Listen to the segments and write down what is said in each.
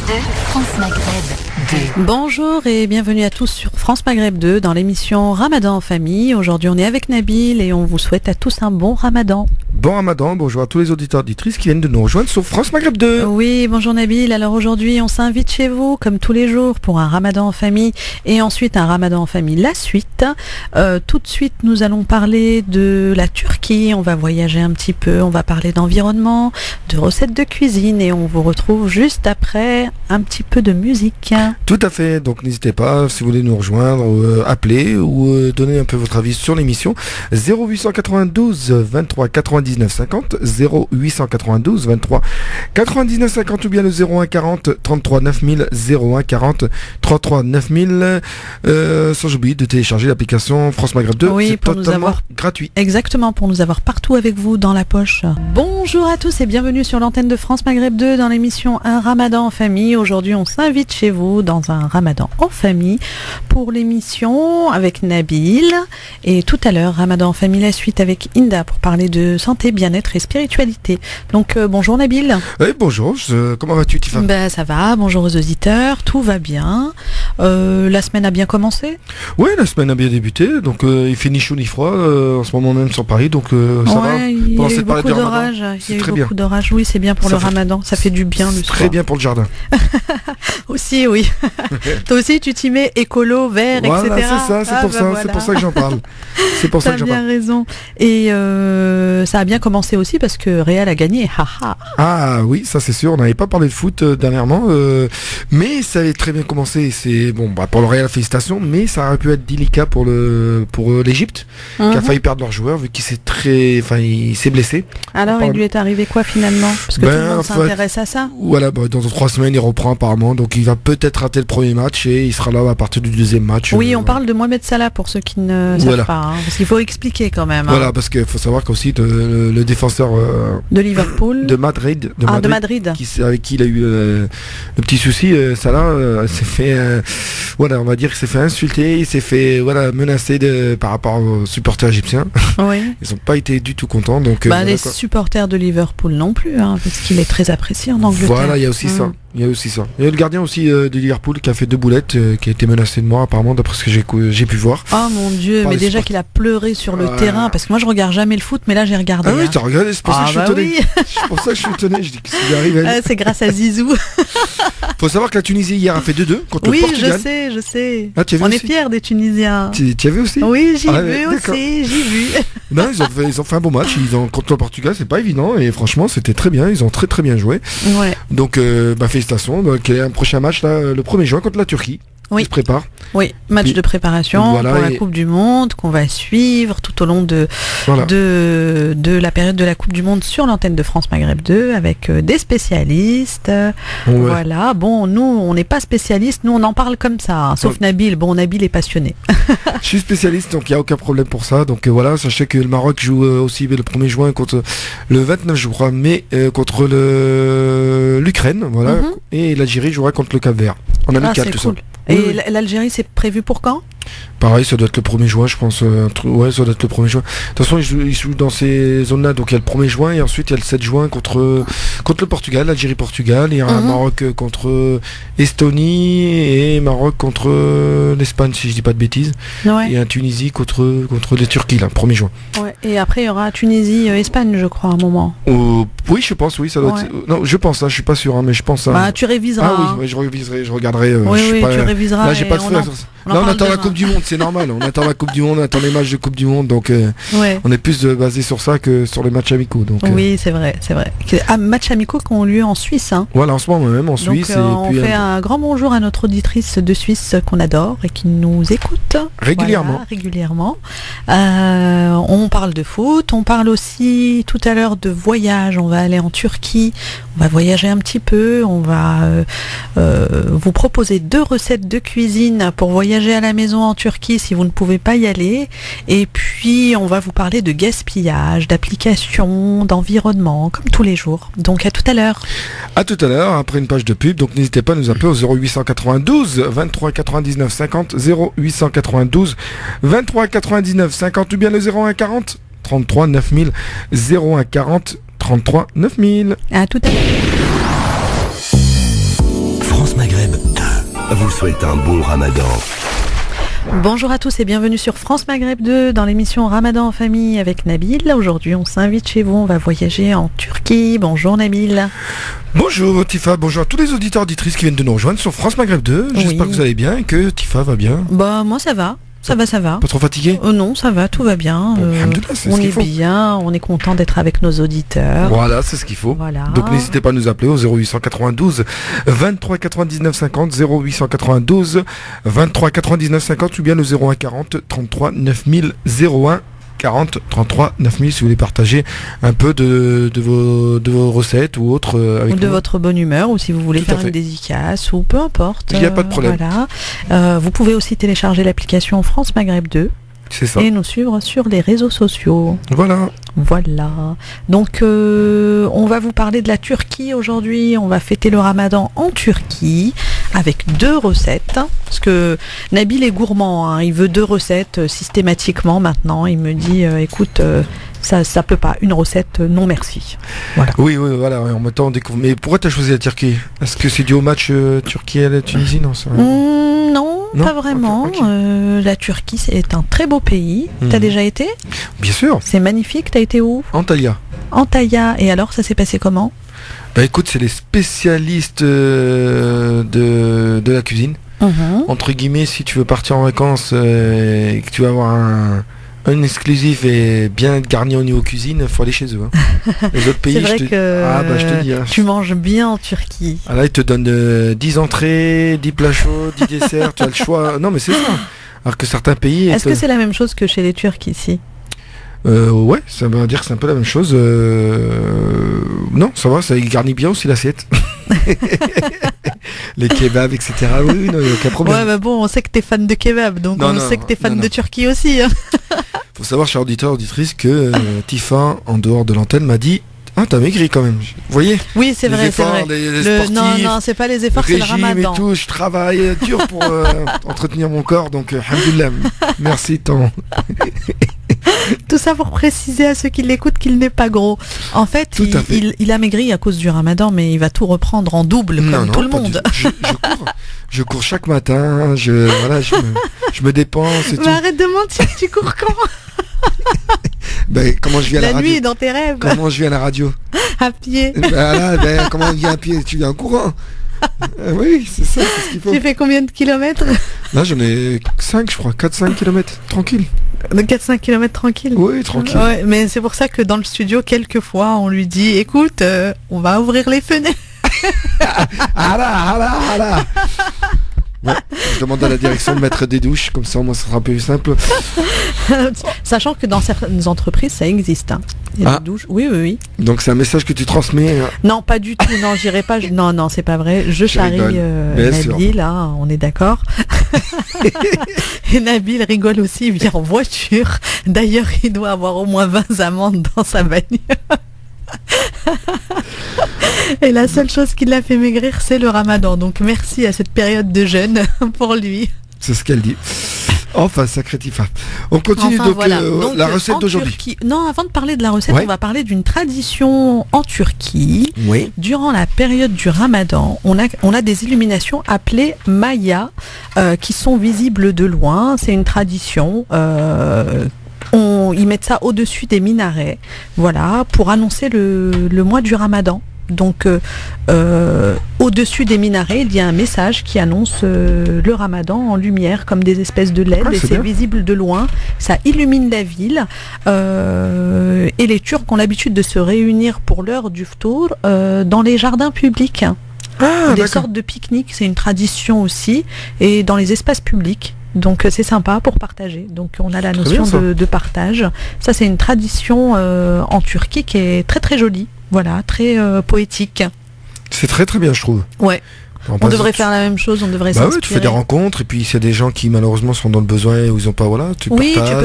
France Maghreb 2. Bonjour et bienvenue à tous sur France Maghreb 2 dans l'émission Ramadan en famille. Aujourd'hui on est avec Nabil et on vous souhaite à tous un bon Ramadan. Bon Ramadan, bonjour à tous les auditeurs et auditrices qui viennent de nous rejoindre sur France Maghreb 2. Oui, bonjour Nabil. Alors aujourd'hui on s'invite chez vous comme tous les jours pour un Ramadan en famille et ensuite un Ramadan en famille la suite. Tout de suite nous allons parler de la Turquie, on va voyager un petit peu, on va parler d'environnement, de recettes de cuisine et on vous retrouve juste après un petit peu de musique. Tout à fait, donc n'hésitez pas si vous voulez nous rejoindre, appeler ou donner un peu votre avis sur l'émission. 0892 23 99 50, 0892 23 99 50 ou bien le 01 40 33 9000, 01 40 33 9000. Sans oublier de télécharger l'application France Maghreb 2, oui, c'est pour nous totalement avoir gratuit. Exactement, pour nous avoir partout avec vous dans la poche. Bonjour à tous et bienvenue sur l'antenne de France Maghreb 2 dans l'émission Un Ramadan en famille. Aujourd'hui on s'invite chez vous dans un Ramadan en famille pour l'émission avec Nabil et tout à l'heure Ramadan en famille la suite avec Inda pour parler de santé, bien-être et spiritualité. Donc bonjour Nabil. Oui, bonjour, comment vas-tu Tifa? Ben ça va, bonjour aux auditeurs, tout va bien. La semaine a bien commencé? Oui, la semaine a bien débuté, donc il fait ni chaud ni froid en ce moment même sur Paris, donc ça va. Il y Pendant a eu cette période beaucoup de d'orages. Ramadan, Il y a eu très beaucoup d'orages. Oui, c'est bien pour le Ramadan. Ça fait du bien le soir. Très bien pour le jardin. Aussi, oui. Toi aussi, tu t'y mets écolo, vert, voilà, etc. c'est ça, c'est pour ça, voilà. c'est pour ça que j'en parle. C'est pour ça que j'en parle. T'as bien raison. Et ça a bien commencé aussi parce que Real a gagné. Ah oui, ça c'est sûr. On n'avait pas parlé de foot dernièrement, mais ça avait très bien commencé. C'est bon, pour le Real, félicitations, mais ça aurait pu être délicat pour l'Égypte, qui a failli perdre leur joueur vu qu'il il s'est blessé. Alors, il lui est arrivé quoi finalement? Parce que tout le monde s'intéresse à ça. Voilà, dans 3 semaines, il reprend apparemment, donc il va peut-être rater le premier match et il sera là à partir du deuxième match. Oui, on parle de Mohamed Salah pour ceux qui ne savent pas, parce qu'il faut expliquer quand même. Voilà, parce qu'il faut savoir qu'aussi le défenseur de Liverpool, de Madrid, avec qui il a eu le petit souci, Salah s'est fait, on va dire qu'il s'est fait insulter, il s'est fait menacer par rapport aux supporters égyptiens. Oui. Ils n'ont pas été du tout contents. Donc, les supporters de Liverpool non plus, parce qu'il est très apprécié en Angleterre. Voilà, il y a aussi ça. Il y a le gardien aussi de Liverpool qui a fait 2 boulettes, qui a été menacé de mort appararement d'après ce que j'ai pu voir. Oh mon Dieu, mais déjà qu'il a pleuré sur le terrain, parce que moi je regarde jamais le foot, mais là j'ai regardé. Ah oui, t'as regardé, c'est pour ça que je suis étonné. Oui. C'est pour ça que je suis étonné, je dis que s'il arrive. C'est grâce à Zizou. Faut savoir que la Tunisie hier a fait 2-2 contre le Portugal. Oui, je sais. Ah, on est fiers des Tunisiens. Tu as vu aussi? Oui, j'ai vu. Non, ils ont fait un bon match. Contre le Portugal, c'est pas évident et franchement, c'était très bien. Ils ont très très bien joué. Ouais. Donc, félicitations. Donc, il y a un prochain match là, le 1er juin contre la Turquie. Oui. Qui se prépare. Oui, match de préparation pour la Coupe du Monde qu'on va suivre tout au long de la période de la Coupe du Monde sur l'antenne de France Maghreb 2 avec des spécialistes. Ouais. Voilà. Bon, nous, on n'est pas spécialistes, nous on en parle comme ça, sauf Nabil. Bon, Nabil est passionné. Je suis spécialiste, donc il n'y a aucun problème pour ça. Donc voilà, sachez que le Maroc joue aussi le 1er juin contre le 29, je crois, mais contre l'Ukraine, voilà. Et l'Algérie jouera contre le Cap-Vert. En amical, tout ça. Et l'Algérie, c'est prévu pour quand? Pareil, ça doit être le 1er juin, je pense. Ça doit être le 1er juin. De toute façon, ils jouent dans ces zones-là. Donc, il y a le 1er juin et ensuite, il y a le 7 juin contre le Portugal, l'Algérie-Portugal. Il y a un Maroc contre Estonie et Maroc contre l'Espagne, si je dis pas de bêtises. Ouais. Et un Tunisie contre les Turquies, là, 1er juin. Ouais. Et après, il y aura Tunisie-Espagne, je crois, à un moment. Oui, je pense, oui. Ça doit être... Non, je pense, je suis pas sûr, mais je pense... tu réviseras. Ah oui, je réviserai, je regarderai. Tu réviseras. Là, j'ai pas de feu. Là, on attend la Coupe du Monde, c'est normal. On attend la Coupe du Monde, on attend les matchs de Coupe du Monde, donc on est plus basé sur ça que sur les matchs amicaux. Donc, oui, c'est vrai. Matchs amicaux qui ont lieu en Suisse. Voilà, en ce moment même en Suisse. On fait un grand bonjour à notre auditrice de Suisse qu'on adore et qui nous écoute régulièrement. On parle de foot, on parle aussi tout à l'heure de voyage. On va aller en Turquie, on va voyager un petit peu, on va vous proposer 2 recettes de cuisine pour voyager à la maison en Turquie si vous ne pouvez pas y aller. Et puis on va vous parler de gaspillage, d'application, d'environnement, comme tous les jours. Donc à tout à l'heure. À tout à l'heure, après une page de pub. Donc n'hésitez pas à nous appeler au 0892 23 99 50, 0892 23 99 50 ou bien le 01 40 33 9000, 01 40 33 9000. À tout à l'heure. Maghreb 2 vous souhaite un bon Ramadan. Bonjour à tous et bienvenue sur France Maghreb 2 dans l'émission Ramadan en famille avec Nabil. Aujourd'hui, on s'invite chez vous, on va voyager en Turquie. Bonjour Nabil. Bonjour Tifa, bonjour à tous les auditeurs auditrices qui viennent de nous rejoindre sur France Maghreb 2. J'espère que vous allez bien et que Tifa va bien. Bah moi ça va. Ça va. Pas trop fatigué? Non, ça va, tout va bien. On est bien, on est content d'être avec nos auditeurs. Voilà, c'est ce qu'il faut. Voilà. Donc n'hésitez pas à nous appeler au 0892 23 99 50, 0892 23 99 50 ou bien le 01 40 33 9000 01 40 33 9000 si vous voulez partager un peu de vos recettes ou autres avec ou de nous. Votre bonne humeur, ou si vous voulez faire une dédicace ou peu importe. Il n'y a pas de problème. Voilà. Vous pouvez aussi télécharger l'application France Maghreb 2. C'est ça. Et nous suivre sur les réseaux sociaux. Voilà. Donc on va vous parler de la Turquie aujourd'hui. On va fêter le Ramadan en Turquie avec 2 recettes. Parce que Nabil est gourmand, hein. Il veut 2 recettes systématiquement maintenant. Il me dit écoute, ça peut pas. Une recette, non merci. Voilà. Oui, voilà. En même temps, on découvre. Mais pourquoi tu as choisi la Turquie? Est-ce que c'est dû au match Turquie et la Tunisie? Non, c'est vrai. Non, pas vraiment. Okay. La Turquie, c'est un très beau pays. T'as déjà été? Bien sûr. C'est magnifique. T'as été où? Antalya. Et alors, ça s'est passé comment? Bah écoute, c'est les spécialistes de la cuisine. Entre guillemets, si tu veux partir en vacances et que tu vas avoir un exclusif et bien garni au niveau cuisine, il faut aller chez eux. Hein. Les autres pays, c'est vrai que je te dis. Hein. Tu manges bien en Turquie. Ah là, ils te donnent 10 entrées, 10 plats chauds, 10 desserts, tu as le choix. Non, mais c'est ça. Alors que certains pays... Est-ce que c'est la même chose que chez les Turcs ici? Ouais, ça veut dire que c'est un peu la même chose. Non, ça va, ça garnit bien aussi l'assiette. Les kebabs, etc. Oui, non, il n'y a aucun problème. Ouais, bah bon, on sait que t'es fan de kebab, donc on sait que t'es fan de Turquie aussi. Hein. Faut savoir, chers auditeurs, auditrices, que Tifa, en dehors de l'antenne, m'a dit: ah, t'as maigri quand même. Vous voyez? Oui, c'est vrai, c'est vrai. Les sportifs, non, c'est pas les efforts, c'est le Ramadan. Et tout, je travaille dur pour entretenir mon corps, donc alhamdoulilah. Merci tant. Tout ça pour préciser à ceux qui l'écoutent qu'il n'est pas gros. En fait, il a maigri à cause du Ramadan, mais il va tout reprendre en double, comme tout le monde. Je cours chaque matin, je me dépense et tout. Mais arrête de mentir, tu cours quand? Comment je viens à la radio? La nuit, dans tes rêves. Comment je viens à la radio? À pied. Comment on vient à pied? Tu viens en courant? Oui, c'est ça, c'est ce qu'il faut. Tu fais combien de kilomètres? Là, j'en ai 5, je crois, 4-5 kilomètres, tranquille. 4-5 kilomètres tranquille? Oui, tranquille. Ouais, mais c'est pour ça que dans le studio, quelquefois, on lui dit: écoute, on va ouvrir les fenêtres. Ouais, je demande à la direction de mettre des douches, comme ça, moi, ça sera plus simple. Sachant que dans certaines entreprises, ça existe. Hein. Il y a des douches. Oui. Donc c'est un message que tu transmets. Non, pas du tout. Non, j'irai pas. Non, c'est pas vrai. Je charrie Nabil, hein, on est d'accord. Et Nabil rigole aussi, il vient en voiture. D'ailleurs, il doit avoir au moins 20 amendes dans sa bagnole. Et la seule chose qui l'a fait maigrir, c'est le Ramadan. Donc merci à cette période de jeûne pour lui. C'est ce qu'elle dit. Enfin, sacré Tifa. On continue donc la recette d'aujourd'hui. Non, avant de parler de la recette, on va parler d'une tradition en Turquie. Oui. Durant la période du Ramadan, on a des illuminations appelées Maya qui sont visibles de loin. C'est une tradition. Ils mettent ça au-dessus des minarets, voilà, pour annoncer le mois du Ramadan. Donc, au-dessus des minarets, il y a un message qui annonce le Ramadan en lumière, comme des espèces de LED, et c'est visible de loin. Ça illumine la ville. Et les Turcs ont l'habitude de se réunir pour l'heure du ftour dans les jardins publics. Des sortes de pique-nique, c'est une tradition aussi, et dans les espaces publics. Donc c'est sympa pour partager. Donc on a la notion de partage. Ça, c'est une tradition en Turquie qui est très très jolie. Voilà, très poétique. C'est très très bien, je trouve. Ouais. On devrait faire la même chose, on devrait s'inspirer. Oui, tu fais des rencontres, et puis s'il y a des gens qui malheureusement sont dans le besoin ou ils ont pas, tu peux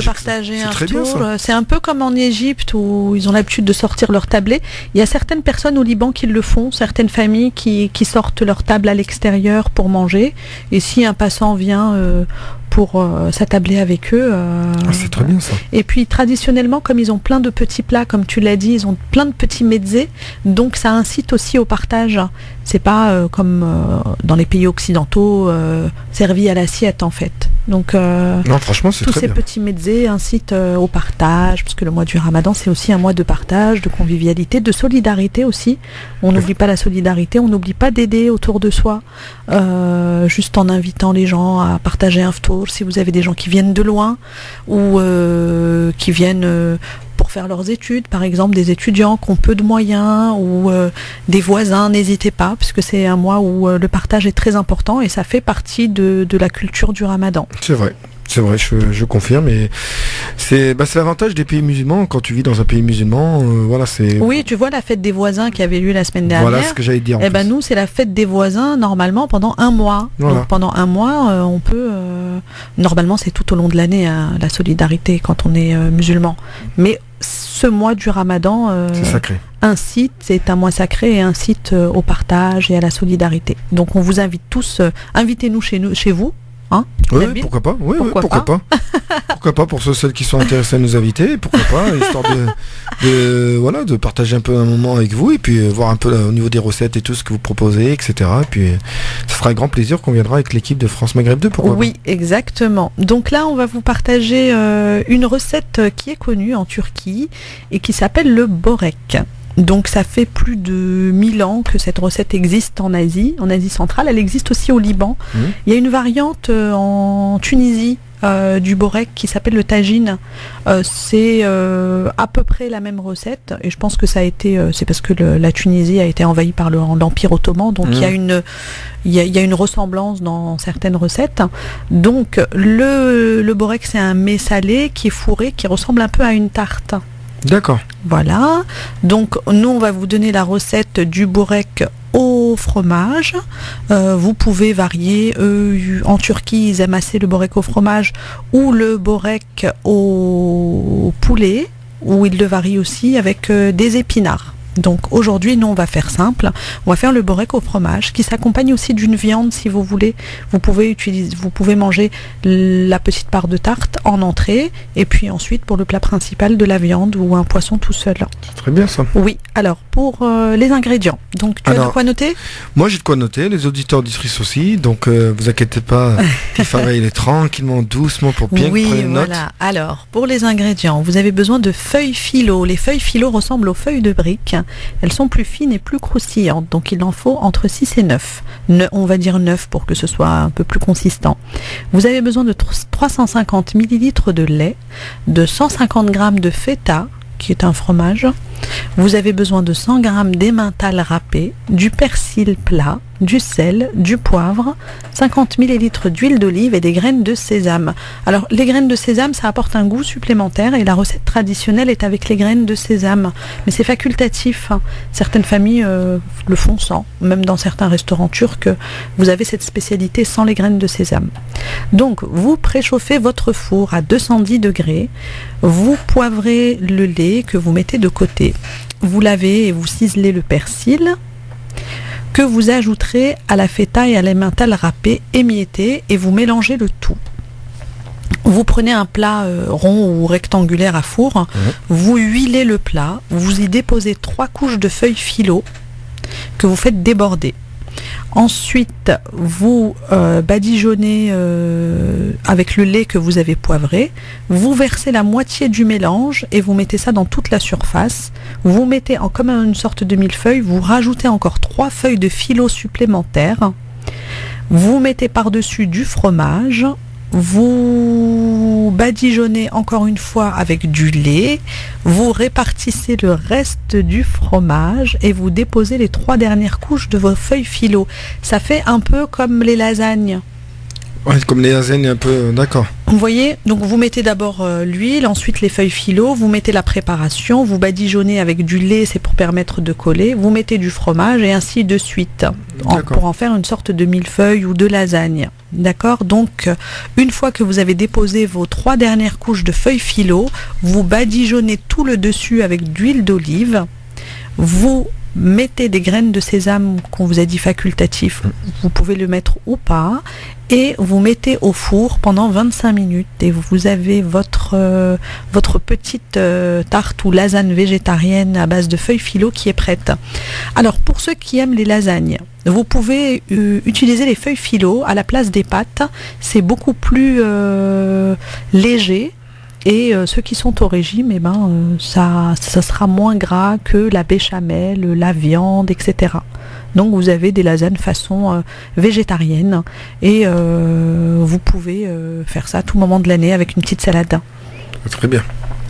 partager un tour. C'est un peu comme en Égypte où ils ont l'habitude de sortir leur tablé. Il y a certaines personnes au Liban qui le font, certaines familles qui sortent leur table à l'extérieur pour manger. Et si un passant vient pour s'attabler avec eux. C'est très bien ça. Et puis traditionnellement, comme ils ont plein de petits plats, comme tu l'as dit, ils ont plein de petits mezzés, donc ça incite aussi au partage. C'est pas comme dans les pays occidentaux, servi à l'assiette en fait. Donc Non, franchement, c'est tous très ces bien. petits mezzés incitent au partage, parce que le mois du Ramadan, c'est aussi un mois de partage, de convivialité, de solidarité aussi. On n'oublie pas la solidarité, on n'oublie pas d'aider autour de soi, juste en invitant les gens à partager un ftour. Si vous avez des gens qui viennent de loin ou qui viennent pour faire leurs études, par exemple des étudiants qui ont peu de moyens ou des voisins, n'hésitez pas, puisque c'est un mois où le partage est très important et ça fait partie de la culture du Ramadan. C'est vrai, je confirme. Et c'est l'avantage des pays musulmans. Quand tu vis dans un pays musulman, voilà, c'est. Oui, tu vois la fête des voisins qui avait lieu la semaine dernière. Voilà ce que j'allais dire. Eh ben nous, c'est la fête des voisins normalement pendant un mois. Voilà. Donc pendant un mois, on peut. Normalement, c'est tout au long de l'année la solidarité quand on est musulman. Mais ce mois du Ramadan c'est sacré. c'est un mois sacré et incite au partage et à la solidarité. Donc on vous invite tous, invitez-nous chez vous. Hein, Oui, Nabil, pourquoi pas. Oui, Pourquoi pas. Pourquoi pas pour celles qui sont intéressées à nous inviter. Pourquoi pas, histoire de partager un peu un moment avec vous et puis voir un peu au niveau des recettes et tout ce que vous proposez, etc. Et puis ça fera un grand plaisir qu'on viendra avec l'équipe de France Maghreb 2. Pourquoi Oui, exactement. Donc là, on va vous partager une recette qui est connue en Turquie et qui s'appelle le borek. Donc ça fait plus de 1000 ans que cette recette existe en Asie centrale. Elle existe aussi au Liban. Il y a une variante en Tunisie du borek qui s'appelle le tagine. C'est à peu près la même recette et je pense que ça a été c'est parce que la Tunisie a été envahie par l'Empire ottoman, donc il y a une ressemblance dans certaines recettes. Donc le borek, c'est un mets salé qui est fourré, qui ressemble un peu à une tarte. D'accord. Voilà, donc nous on va vous donner la recette du borek au fromage. Vous pouvez varier, en Turquie ils aiment assez le borek au fromage ou le borek au poulet, ou ils le varient aussi avec des épinards. Donc aujourd'hui, nous on va faire simple, on va faire le borek au fromage qui s'accompagne aussi d'une viande si vous voulez. Vous pouvez manger la petite part de tarte en entrée et puis ensuite pour le plat principal de la viande ou un poisson tout seul. C'est très bien ça. Oui, alors pour les ingrédients, donc tu as de quoi noter ? Moi j'ai de quoi noter, les auditeurs auditrices aussi, donc vous inquiétez pas, Tiffany il est tranquillement, doucement pour bien prendre une note. Voilà. Alors pour les ingrédients, vous avez besoin de feuilles philo. Les feuilles philo ressemblent aux feuilles de briques. Elles sont plus fines et plus croustillantes, donc il en faut entre 6 et 9. On va dire 9 pour que ce soit un peu plus consistant. Vous avez besoin de 350 ml de lait, de 150 g de feta, qui est un fromage. Vous avez besoin de 100 g d'emmental râpé, du persil plat, du sel, du poivre, 50 ml d'huile d'olive et des graines de sésame. Alors les graines de sésame, ça apporte un goût supplémentaire et la recette traditionnelle est avec les graines de sésame. Mais c'est facultatif. Certaines familles le font sans. Même dans certains restaurants turcs, vous avez cette spécialité sans les graines de sésame. Donc vous préchauffez votre four à 210 degrés. Vous poivrez le lait que vous mettez de côté. Vous lavez et vous ciselez le persil que vous ajouterez à la feta et à l'emmental râpé émietté et vous mélangez le tout. Vous prenez un plat rond ou rectangulaire à four, vous huilez le plat, vous y déposez 3 couches de feuilles philo que vous faites déborder. Ensuite, vous badigeonnez avec le lait que vous avez poivré. Vous versez la moitié du mélange et vous mettez ça dans toute la surface. Vous mettez comme une sorte de millefeuille, vous rajoutez encore 3 feuilles de philo supplémentaires. Vous mettez par-dessus du fromage. Vous badigeonnez encore une fois avec du lait, vous répartissez le reste du fromage et vous déposez les 3 dernières couches de vos feuilles philo. Ça fait un peu comme les lasagnes. Ouais, comme les lasagnes un peu, d'accord. Vous voyez, donc vous mettez d'abord l'huile, ensuite les feuilles philo, vous mettez la préparation, vous badigeonnez avec du lait, c'est pour permettre de coller, vous mettez du fromage et ainsi de suite, pour en faire une sorte de millefeuille ou de lasagne. D'accord ? Donc, une fois que vous avez déposé vos 3 dernières couches de feuilles philo, vous badigeonnez tout le dessus avec d'huile d'olive, vous mettez des graines de sésame qu'on vous a dit facultatif, vous pouvez le mettre ou pas, et vous mettez au four pendant 25 minutes et vous avez votre petite tarte ou lasagne végétarienne à base de feuilles philo qui est prête. Alors pour ceux qui aiment les lasagnes, vous pouvez utiliser les feuilles philo à la place des pâtes, c'est beaucoup plus léger. Et ceux qui sont au régime, ça sera moins gras que la béchamel, la viande, etc. Donc vous avez des lasagnes façon végétarienne et vous pouvez faire ça à tout moment de l'année avec une petite salade. Très bien.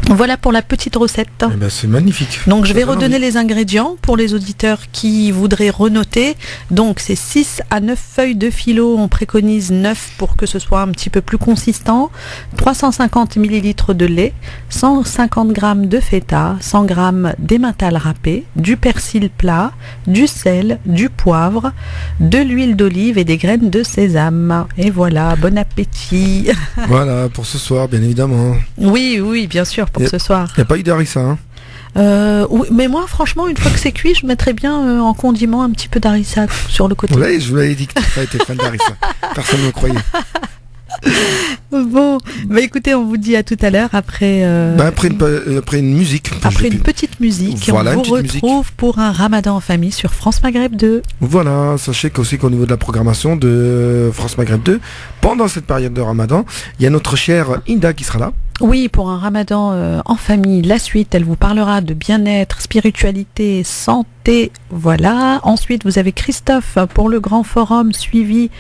Voilà pour la petite recette. Eh ben, c'est magnifique. Donc je vais redonner les ingrédients pour les auditeurs qui voudraient renoter. Donc c'est 6 à 9 feuilles de philo, on préconise 9 pour que ce soit un petit peu plus consistant, 350 ml de lait, 150 g de feta, 100 g d'emmental râpé, du persil plat, du sel, du poivre, de l'huile d'olive et des graines de sésame. Et voilà, bon appétit. Voilà, pour ce soir, bien évidemment. Oui, bien sûr. Pour ce soir. Il n'y a pas eu d'harissa, hein? Oui, mais moi, franchement, une fois que c'est cuit, je mettrais bien en condiment un petit peu d'harissa sur le côté. Ouais, je vous l'avais dit que tu n'as pas été fan d'harissa. Personne ne me croyait. Bon, écoutez, on vous dit à tout à l'heure après après une musique. Après une petite musique, voilà, on vous retrouve pour un Ramadan en famille sur France Maghreb 2. Voilà, sachez qu'aussi qu'au niveau de la programmation de France Maghreb 2, pendant cette période de Ramadan, il y a notre chère Inda qui sera là. Oui, pour un Ramadan en famille, la suite, elle vous parlera de bien-être, spiritualité, santé, voilà. Ensuite, vous avez Christophe pour le grand forum suivi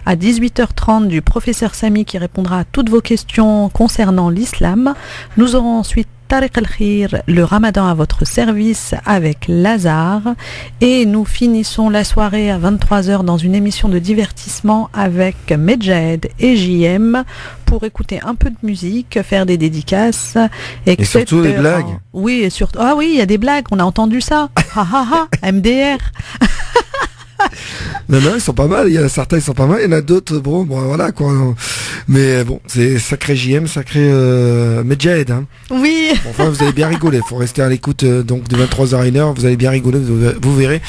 à 18h30 du professeur Samy qui répondra à toutes vos questions concernant l'islam. Nous aurons ensuite Tariq Al-Khir, le Ramadan à votre service avec Lazare. Et nous finissons la soirée à 23h dans une émission de divertissement avec Medjahed et JM pour écouter un peu de musique, faire des dédicaces. Et surtout des blagues. Oui, et surtout. Ah oui, il y a des blagues, on a entendu ça. MDR. Non, ils sont pas mal. Il y en a certains, ils sont pas mal. Il y en a d'autres, bon, voilà, quoi. Mais bon, c'est sacré JM, sacré Medjahed, hein. Oui. Bon, enfin, vous allez bien rigoler. Faut rester à l'écoute, donc, de 23h à 1h. Vous allez bien rigoler, vous verrez.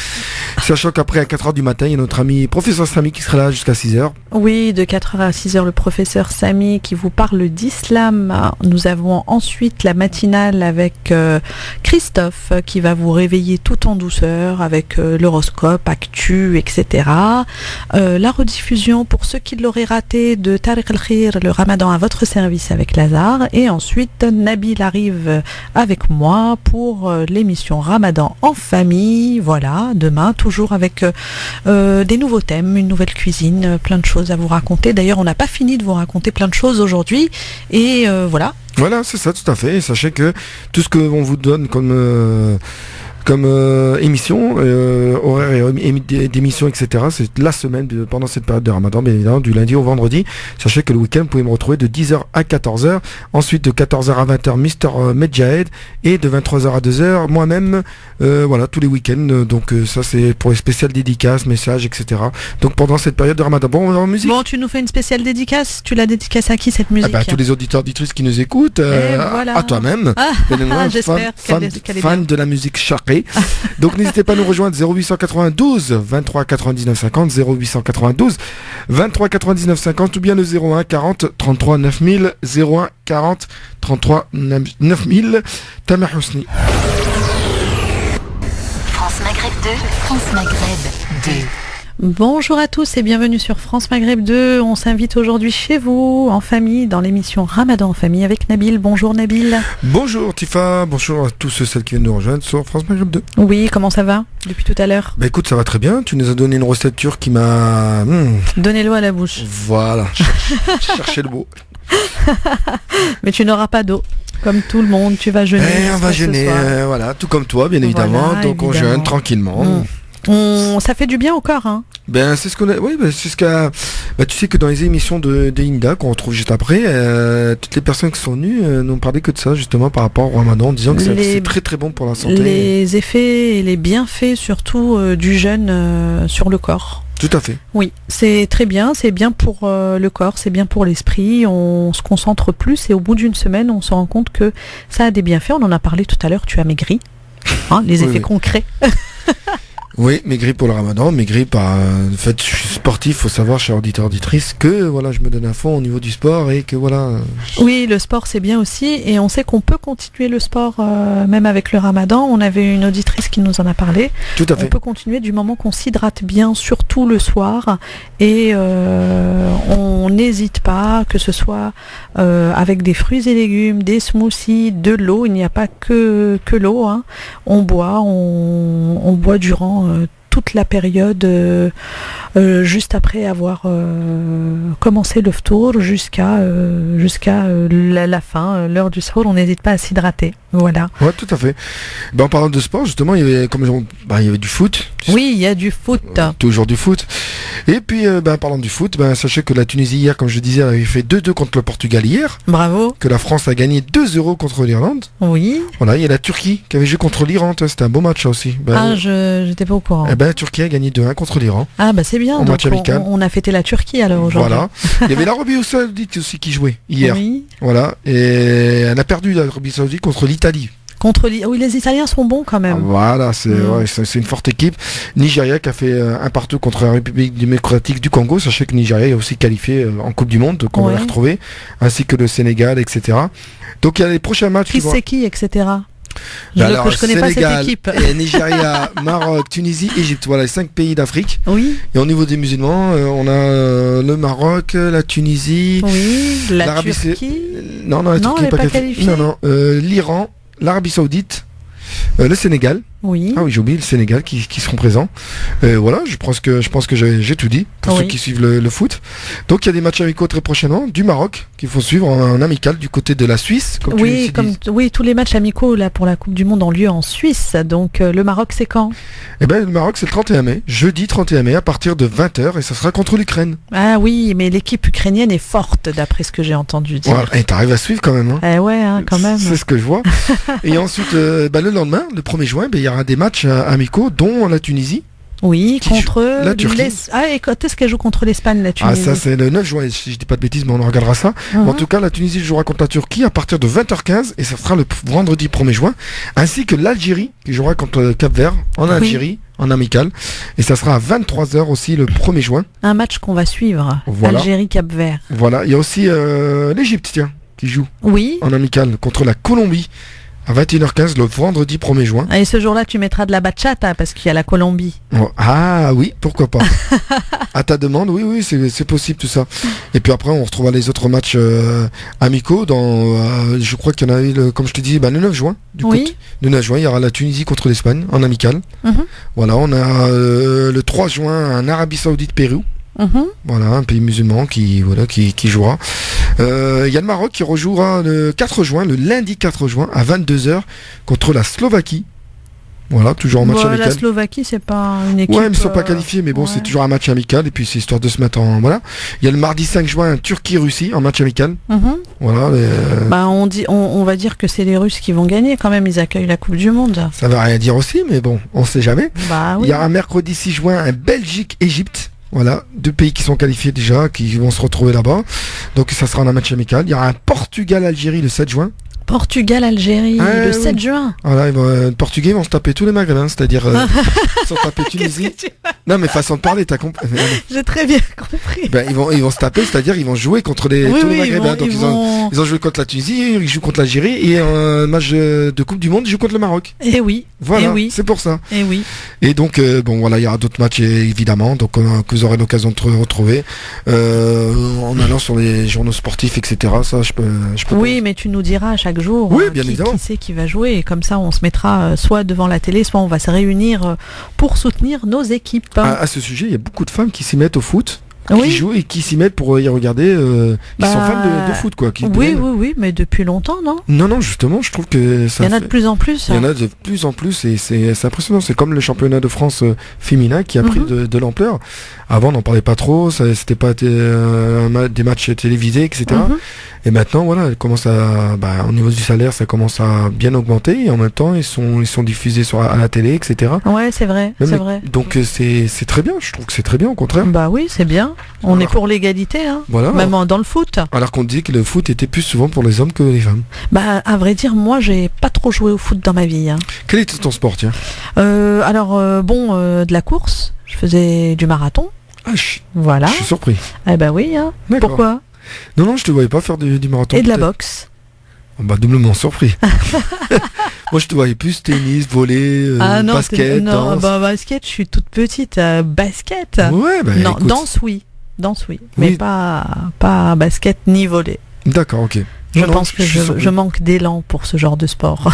Sachant qu'après, à 4h du matin, il y a notre ami professeur Samy qui sera là jusqu'à 6h. Oui, de 4h à 6h, le professeur Samy qui vous parle d'islam. Nous avons ensuite la matinale avec Christophe qui va vous réveiller tout en douceur avec l'horoscope, actu, etc. La rediffusion pour ceux qui l'auraient raté de Tariq Al-Khir, le Ramadan à votre service avec Lazare. Et ensuite, Nabil arrive avec moi pour l'émission Ramadan en famille. Voilà, demain, toujours avec des nouveaux thèmes, une nouvelle cuisine, plein de choses à vous raconter. D'ailleurs, on n'a pas fini de vous raconter plein de choses aujourd'hui. Et voilà. Voilà, c'est ça, tout à fait. Et sachez que tout ce qu'on vous donne comme émission, horaire d'émission, etc. C'est la semaine pendant cette période de Ramadan, bien évidemment, du lundi au vendredi. Sachez que le week-end, vous pouvez me retrouver de 10h à 14h. Ensuite, de 14h à 20h, Mr. Medjahed. Et de 23h à 2h, moi-même, voilà, tous les week-ends. Donc, ça, c'est pour les spéciales dédicaces, messages, etc. Donc, pendant cette période de Ramadan. Bon, on va en musique. Bon, tu nous fais une spéciale dédicace. Tu la dédicaces à qui, cette musique? Tous les auditeurs, auditrices qui nous écoutent. Voilà. À toi-même. J'espère qu'elle est fan de la musique charrée. Donc n'hésitez pas à nous rejoindre 0892 23 99 50, 0892 23 99 50 ou bien le 01 40 33 9000, 01 40 33 9000. Tamer Housni. France Maghreb 2, France Maghreb 2. Bonjour à tous et bienvenue sur France Maghreb 2. On s'invite aujourd'hui chez vous, en famille, dans l'émission Ramadan en famille avec Nabil. Bonjour Nabil. Bonjour Tifa, bonjour à tous ceux qui viennent nous rejoindre sur France Maghreb 2. Oui, comment ça va depuis tout à l'heure? Bah écoute, ça va très bien. Tu nous as donné une recette turque qui m'a... Donné l'eau à la bouche. Voilà, cherchez le mot. Mais tu n'auras pas d'eau. Comme tout le monde, tu vas jeûner. On va jeûner, voilà, tout comme toi, bien évidemment. Voilà, donc on jeûne tranquillement. Ça fait du bien au corps, hein. Ben c'est ce qu'on a. Oui, c'est ce qu'a. Tu sais que dans les émissions de Inda qu'on retrouve juste après, toutes les personnes qui sont venues n'ont parlé que de ça justement par rapport au Ramadan, en disant que c'est très très bon pour la santé. Les effets et les bienfaits surtout du jeûne sur le corps. Tout à fait. Oui, c'est très bien, c'est bien pour le corps, c'est bien pour l'esprit, on se concentre plus et au bout d'une semaine, on se rend compte que ça a des bienfaits. On en a parlé tout à l'heure, tu as maigri, les effets concrets. Oui, maigri pour le ramadan, maigri par le fait que je suis sportif, faut savoir, chers auditeurs, auditrices, que voilà, je me donne à fond au niveau du sport et que voilà. Oui, le sport c'est bien aussi et on sait qu'on peut continuer le sport même avec le ramadan. On avait une auditrice qui nous en a parlé. Tout à On fait. peut continuer du moment qu'on s'hydrate bien, surtout le soir, et on n'hésite pas, que ce soit avec des fruits et légumes, des smoothies, de l'eau. Il n'y a pas que l'eau, hein. On boit durant toute la période juste après avoir commencé le ftour jusqu'à la fin, l'heure du sahur. On n'hésite pas à s'hydrater. Voilà. Ouais, tout à fait. En parlant de sport, justement, il y avait du foot. Oui, il y a du foot. Toujours du foot. Et puis, parlant du foot, sachez que la Tunisie hier, comme je disais, avait fait 2-2 contre le Portugal hier. Bravo. Que la France a gagné 2-0 contre l'Irlande. Oui. Voilà, il y a la Turquie qui avait joué contre l'Iran. C'était un beau match ça aussi. J'étais pas au courant. La Turquie a gagné 2-1 contre l'Iran. Ah c'est bien. En match amical. On a fêté la Turquie alors aujourd'hui. Voilà. Il y avait l'Arabie Saoudite aussi qui jouait hier. Oui. Voilà. Et elle a perdu l'Arabie Saoudite contre l'Italie. Oui, les Italiens sont bons quand même. Voilà, c'est une forte équipe. Nigeria qui a fait un partout contre la République démocratique du Congo. Sachez que Nigeria est aussi qualifié en Coupe du Monde, donc on va les retrouver, ainsi que le Sénégal, etc. Donc il y a les prochains matchs. Qui c'est qui, etc. Je connais Sénégal, pas cette équipe. Et Nigeria, Maroc, Tunisie, Égypte. Voilà les 5 pays d'Afrique. Oui. Et au niveau des musulmans, on a le Maroc, la Tunisie, la Turquie. Non, la Turquie n'est pas qualifiée. Non, l'Iran, l'Arabie Saoudite, le Sénégal. Oui. Ah oui, j'ai oublié le Sénégal qui seront présents. Voilà, je pense que j'ai tout dit pour ceux qui suivent le foot. Donc il y a des matchs amicaux très prochainement du Maroc qu'il faut suivre en amical du côté de la Suisse. Oui, tous les matchs amicaux là pour la Coupe du Monde ont lieu en Suisse. Donc le Maroc c'est quand ? Le Maroc c'est le 31 mai, jeudi 31 mai à partir de 20h et ça sera contre l'Ukraine. Ah oui, mais l'équipe ukrainienne est forte d'après ce que j'ai entendu dire. Voilà, et t'arrives à suivre quand même. Hein. Ouais, quand même. C'est ce que je vois. Et ensuite, le lendemain, le 1er juin, il y aura des matchs amicaux, dont la Tunisie. Oui, contre la Turquie. et quand est-ce qu'elle joue contre l'Espagne, la Tunisie ? Ah, ça c'est le 9 juin, si je dis pas de bêtises, mais on en regardera ça. En tout cas, la Tunisie jouera contre la Turquie à partir de 20h15 et ça sera le vendredi 1er juin, ainsi que l'Algérie qui jouera contre le Cap-Vert en Algérie, en amical, et ça sera à 23h aussi le 1er juin. Un match qu'on va suivre, voilà. Algérie-Cap-Vert. Voilà, il y a aussi l'Égypte, tiens, qui joue en amical contre la Colombie. À 21h15 le vendredi 1er juin. Et ce jour-là, tu mettras de la bachata parce qu'il y a la Colombie. Ah oui, pourquoi pas. À ta demande, oui, c'est possible tout ça. Et puis après, on retrouvera les autres matchs amicaux dans, je crois qu'il y en a eu, comme je te dis, le 9 juin. Le 9 juin, il y aura la Tunisie contre l'Espagne en amical. Voilà, on a le 3 juin un Arabie Saoudite-Pérou. Voilà, un pays musulman qui jouera. Il y a le Maroc qui rejouera le 4 juin, le lundi 4 juin à 22h contre la Slovaquie. Voilà, toujours en match amical. La Slovaquie, c'est pas une équipe. Ouais, ils ne sont pas qualifiés, mais bon, c'est toujours un match amical et puis c'est histoire de se mettre en. Voilà. Il y a le mardi 5 juin, Turquie-Russie en match amical. Voilà. On va dire que c'est les Russes qui vont gagner quand même. Ils accueillent la Coupe du Monde. Ça va rien dire aussi, mais bon, on sait jamais. Oui. Il y a un mercredi 6 juin, un Belgique-Égypte. Voilà, 2 pays qui sont qualifiés déjà, qui vont se retrouver là-bas. Donc ça sera un match amical. Il y aura un Portugal-Algérie le 7 juin. Portugal-Algérie, le 7 juin. Voilà, les Portugais vont se taper tous les Maghrébins, c'est-à-dire se taper Tunisie. Non, mais façon de parler, t'as compris. J'ai très bien compris. Ils vont se taper, c'est-à-dire ils vont jouer contre tous les Maghrébins. Ils ont joué contre la Tunisie, ils jouent contre l'Algérie et un match de Coupe du Monde, ils jouent contre le Maroc. Et oui. Voilà, c'est pour ça. Et oui. Et donc, il y aura d'autres matchs évidemment, donc que vous aurez l'occasion de retrouver en allant sur les journaux sportifs, etc. Ça, je peux. Oui, mais tu nous diras à chaque jour bien évidemment. Qui c'est qui va jouer et comme ça on se mettra soit devant la télé, soit on va se réunir pour soutenir nos équipes. À ce sujet, il y a beaucoup de femmes qui s'y mettent au foot. Qui jouent et qui s'y mettent pour y regarder, qui sont fans de foot, quoi. Oui, mais depuis longtemps, non ? Non, justement, je trouve que ça. Il y en a de plus en plus. Il y en a de plus en plus et c'est impressionnant. C'est comme le championnat de France féminin qui a pris de l'ampleur. Avant, on n'en parlait pas trop, c'était pas des matchs télévisés, etc. Et maintenant, voilà, elle commence au niveau du salaire, ça commence à bien augmenter et en même temps, ils sont diffusés à la télé, etc. Ouais, c'est vrai, c'est vrai. Donc c'est très bien. Je trouve que c'est très bien, au contraire. Oui, c'est bien. On Alors- est pour l'égalité, hein. Voilà. Même dans le foot. Alors qu'on dit que le foot était plus souvent pour les hommes que les femmes. Bah, à vrai dire, moi, j'ai pas trop joué au foot dans ma vie, hein. Quel était ton sport, tiens? De la course. Je faisais du marathon. Ah, Voilà. je suis surpris. Eh ben oui, hein. D'accord. Pourquoi? Non, je te voyais pas faire du marathon. Et de la peut-être. boxe. Oh, bah, doublement surpris. Moi, je te voyais plus tennis, volley, basket, non, danse. bah, basket, je suis toute petite. Basket. Ouais, bah, Non, écoute. danse, oui. Mais Oui. pas basket ni volley. D'accord, ok. Je Non, pense que suis surpris. je manque d'élan pour ce genre de sport.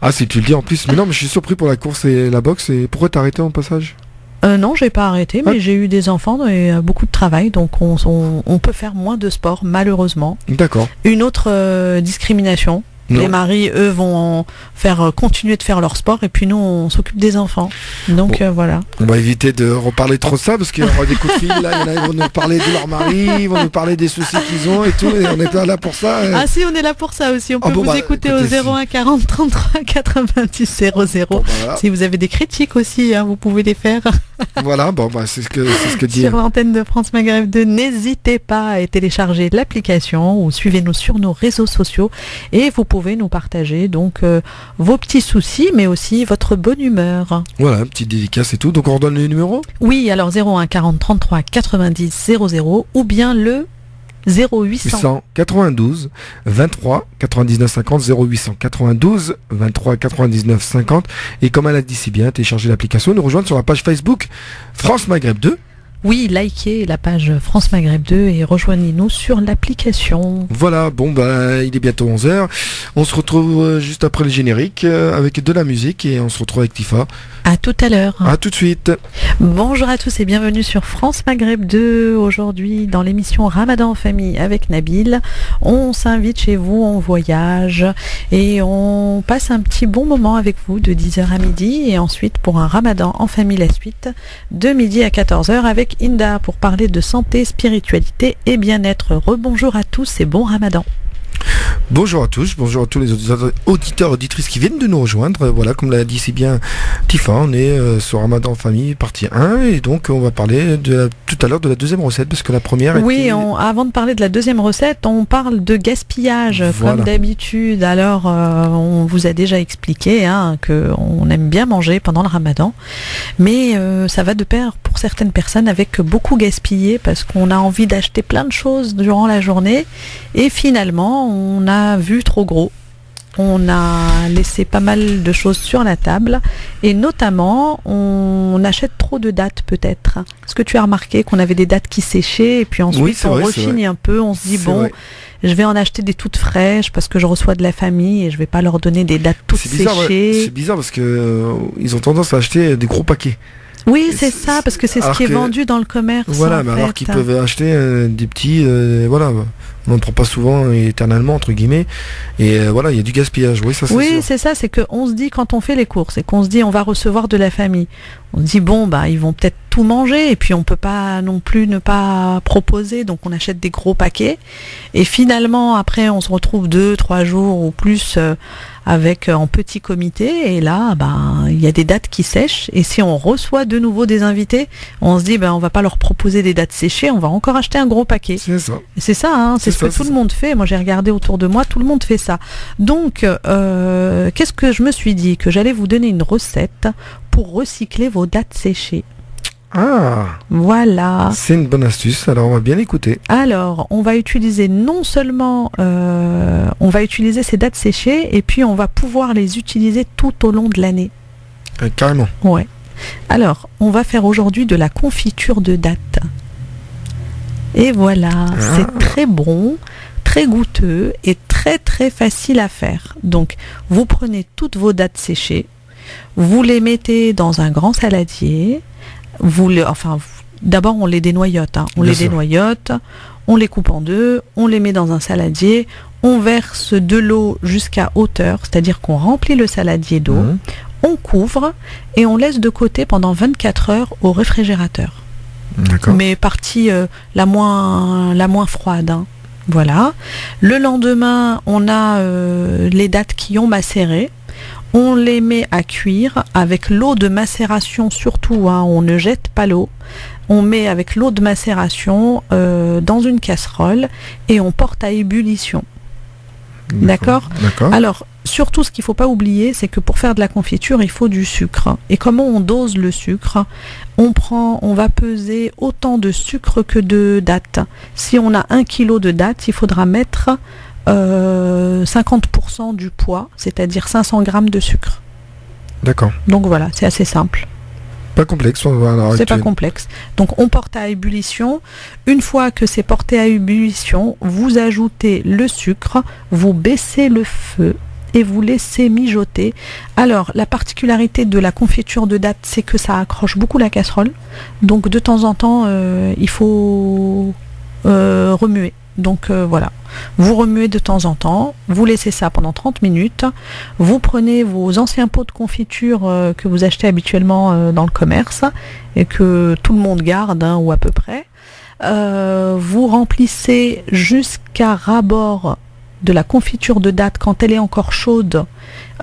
Ah, si tu le dis en plus. Mais non, mais je suis surpris pour la course et la boxe. Et pourquoi t'as arrêté en passage? Non, j'ai pas arrêté, mais j'ai eu des enfants et beaucoup de travail, donc on peut faire moins de sport, malheureusement. D'accord. Une autre discrimination. Non. Les maris, eux, vont continuer de faire leur sport et puis nous, on s'occupe des enfants. Donc voilà. On va éviter de reparler trop de ça parce qu'il y aura des coups de fil. Là, il y en a qui vont nous parler de leur mari, ils vont nous parler des soucis qu'ils ont et tout. Et on est pas là pour ça. Ah si, on est là pour ça aussi. On peut vous écouter au écoutez, 01 40 33 90 00. Bon, voilà. Si vous avez des critiques aussi, hein, vous pouvez les faire Voilà, bon, bah, c'est ce que dit. sur l'antenne de France Maghreb 2. N'hésitez pas à télécharger l'application ou suivez-nous sur nos réseaux sociaux et vous pouvez nous partager donc vos petits soucis mais aussi votre bonne humeur. Voilà, une petite dédicace et tout. Donc on redonne les numéros. Oui, alors 01 40 33 90 00 ou bien le 0800 892 23 99 50 0892 23 99 50 et comme elle a dit si bien, téléchargez l'application, nous rejoindre sur la page Facebook France Maghreb 2. Oui, likez la page France Maghreb 2 et rejoignez-nous sur l'application. Voilà, bon bah il est bientôt 11h. On se retrouve juste après le générique avec de la musique et on se retrouve avec Tifa. À tout à l'heure. À tout de suite. Bonjour à tous et bienvenue sur France Maghreb 2. Aujourd'hui, dans l'émission Ramadan en famille avec Nabil, on s'invite chez vous, on voyage et on passe un petit bon moment avec vous de 10h à midi et ensuite pour un Ramadan en famille la suite de midi à 14h avec Inda pour parler de santé, spiritualité et bien-être. Rebonjour à tous et bon Ramadan. Bonjour à tous, bonjour à tous les auditeurs et auditrices qui viennent de nous rejoindre. Voilà, comme l'a dit si bien Tifa, on est sur Ramadan en famille, partie 1, et donc on va parler tout à l'heure de la deuxième recette, parce que la première Oui, était... avant de parler de la deuxième recette, on parle de gaspillage, Voilà. comme d'habitude. Alors, on vous a déjà expliqué qu'on aime bien manger pendant le Ramadan, mais ça va de pair pour certaines personnes avec beaucoup gaspiller, parce qu'on a envie d'acheter plein de choses durant la journée, et finalement, on a vu trop gros. On a laissé pas mal de choses sur la table et notamment on achète trop de dattes peut-être. Est-ce que tu as remarqué qu'on avait des dattes qui séchaient et puis ensuite Oui, c'est on vrai, c'est rechigne vrai. un peu, on se dit C'est bon, vrai. je vais en acheter des toutes fraîches parce que je reçois de la famille et je vais pas leur donner des dattes toutes C'est bizarre, ouais. séchées. C'est bizarre parce que ils ont tendance à acheter des gros paquets. Oui, c'est ça, parce que c'est ce alors qui est que- vendu dans le commerce. Voilà, en mais alors fait. qu'ils peuvent acheter des petits, voilà, on n'en prend pas souvent et éternellement entre guillemets, et voilà, il y a du gaspillage. Oui, ça c'est Oui, sûr. c'est ça, c'est qu'on se dit quand on fait les courses et qu'on se dit on va recevoir de la famille, on se dit bon bah ils vont peut-être tout manger et puis on peut pas non plus ne pas proposer, donc on achète des gros paquets et finalement après on se retrouve 2-3 jours ou plus avec en petit comité et là il y a des dates qui sèchent et si on reçoit de nouveau des invités, on se dit on va pas leur proposer des dates séchées, on va encore acheter un gros paquet. C'est ça. Et c'est ça, hein, c'est ce que tout le monde fait. Moi, j'ai regardé autour de moi, tout le monde fait ça. Donc, qu'est-ce que je me suis dit? Que j'allais vous donner une recette pour recycler vos dattes séchées. Ah, Voilà. c'est une bonne astuce. Alors on va bien écouter. Alors, on va utiliser non seulement, on va utiliser ces dattes séchées, et puis on va pouvoir les utiliser tout au long de l'année. Carrément. Ouais. Alors, on va faire aujourd'hui de la confiture de dattes. Et voilà, c'est très bon, très goûteux et très très facile à faire. Donc, vous prenez toutes vos dattes séchées, vous les mettez dans un grand saladier, d'abord on les dénoyote, on Bien les sûr. dénoyote, on les coupe en deux, on les met dans un saladier, on verse de l'eau jusqu'à hauteur, c'est-à-dire qu'on remplit le saladier d'eau, Mhm. on couvre et on laisse de côté pendant 24 heures au réfrigérateur. D'accord. Mais partie la moins froide. Hein. Voilà. Le lendemain, on a les dattes qui ont macéré. On les met à cuire avec l'eau de macération surtout, hein, on ne jette pas l'eau. On met avec l'eau de macération dans une casserole et on porte à ébullition. D'accord. Alors, surtout, ce qu'il ne faut pas oublier, c'est que pour faire de la confiture, il faut du sucre. Et comment on dose le sucre ? On va peser autant de sucre que de dattes. Si on a 1 kg de dattes, il faudra mettre 50% du poids, c'est-à-dire 500 grammes de sucre. D'accord. Donc voilà, c'est assez simple. Pas complexe. C'est pas complexe. Donc on porte à ébullition. Une fois que c'est porté à ébullition, vous ajoutez le sucre, vous baissez le feu et vous laissez mijoter. Alors la particularité de la confiture de dattes, c'est que ça accroche beaucoup la casserole. Donc de temps en temps, il faut remuer. Donc voilà, vous remuez de temps en temps, vous laissez ça pendant 30 minutes, vous prenez vos anciens pots de confiture que vous achetez habituellement dans le commerce et que tout le monde garde, hein, ou à peu près, vous remplissez jusqu'à ras-bord de la confiture de dattes quand elle est encore chaude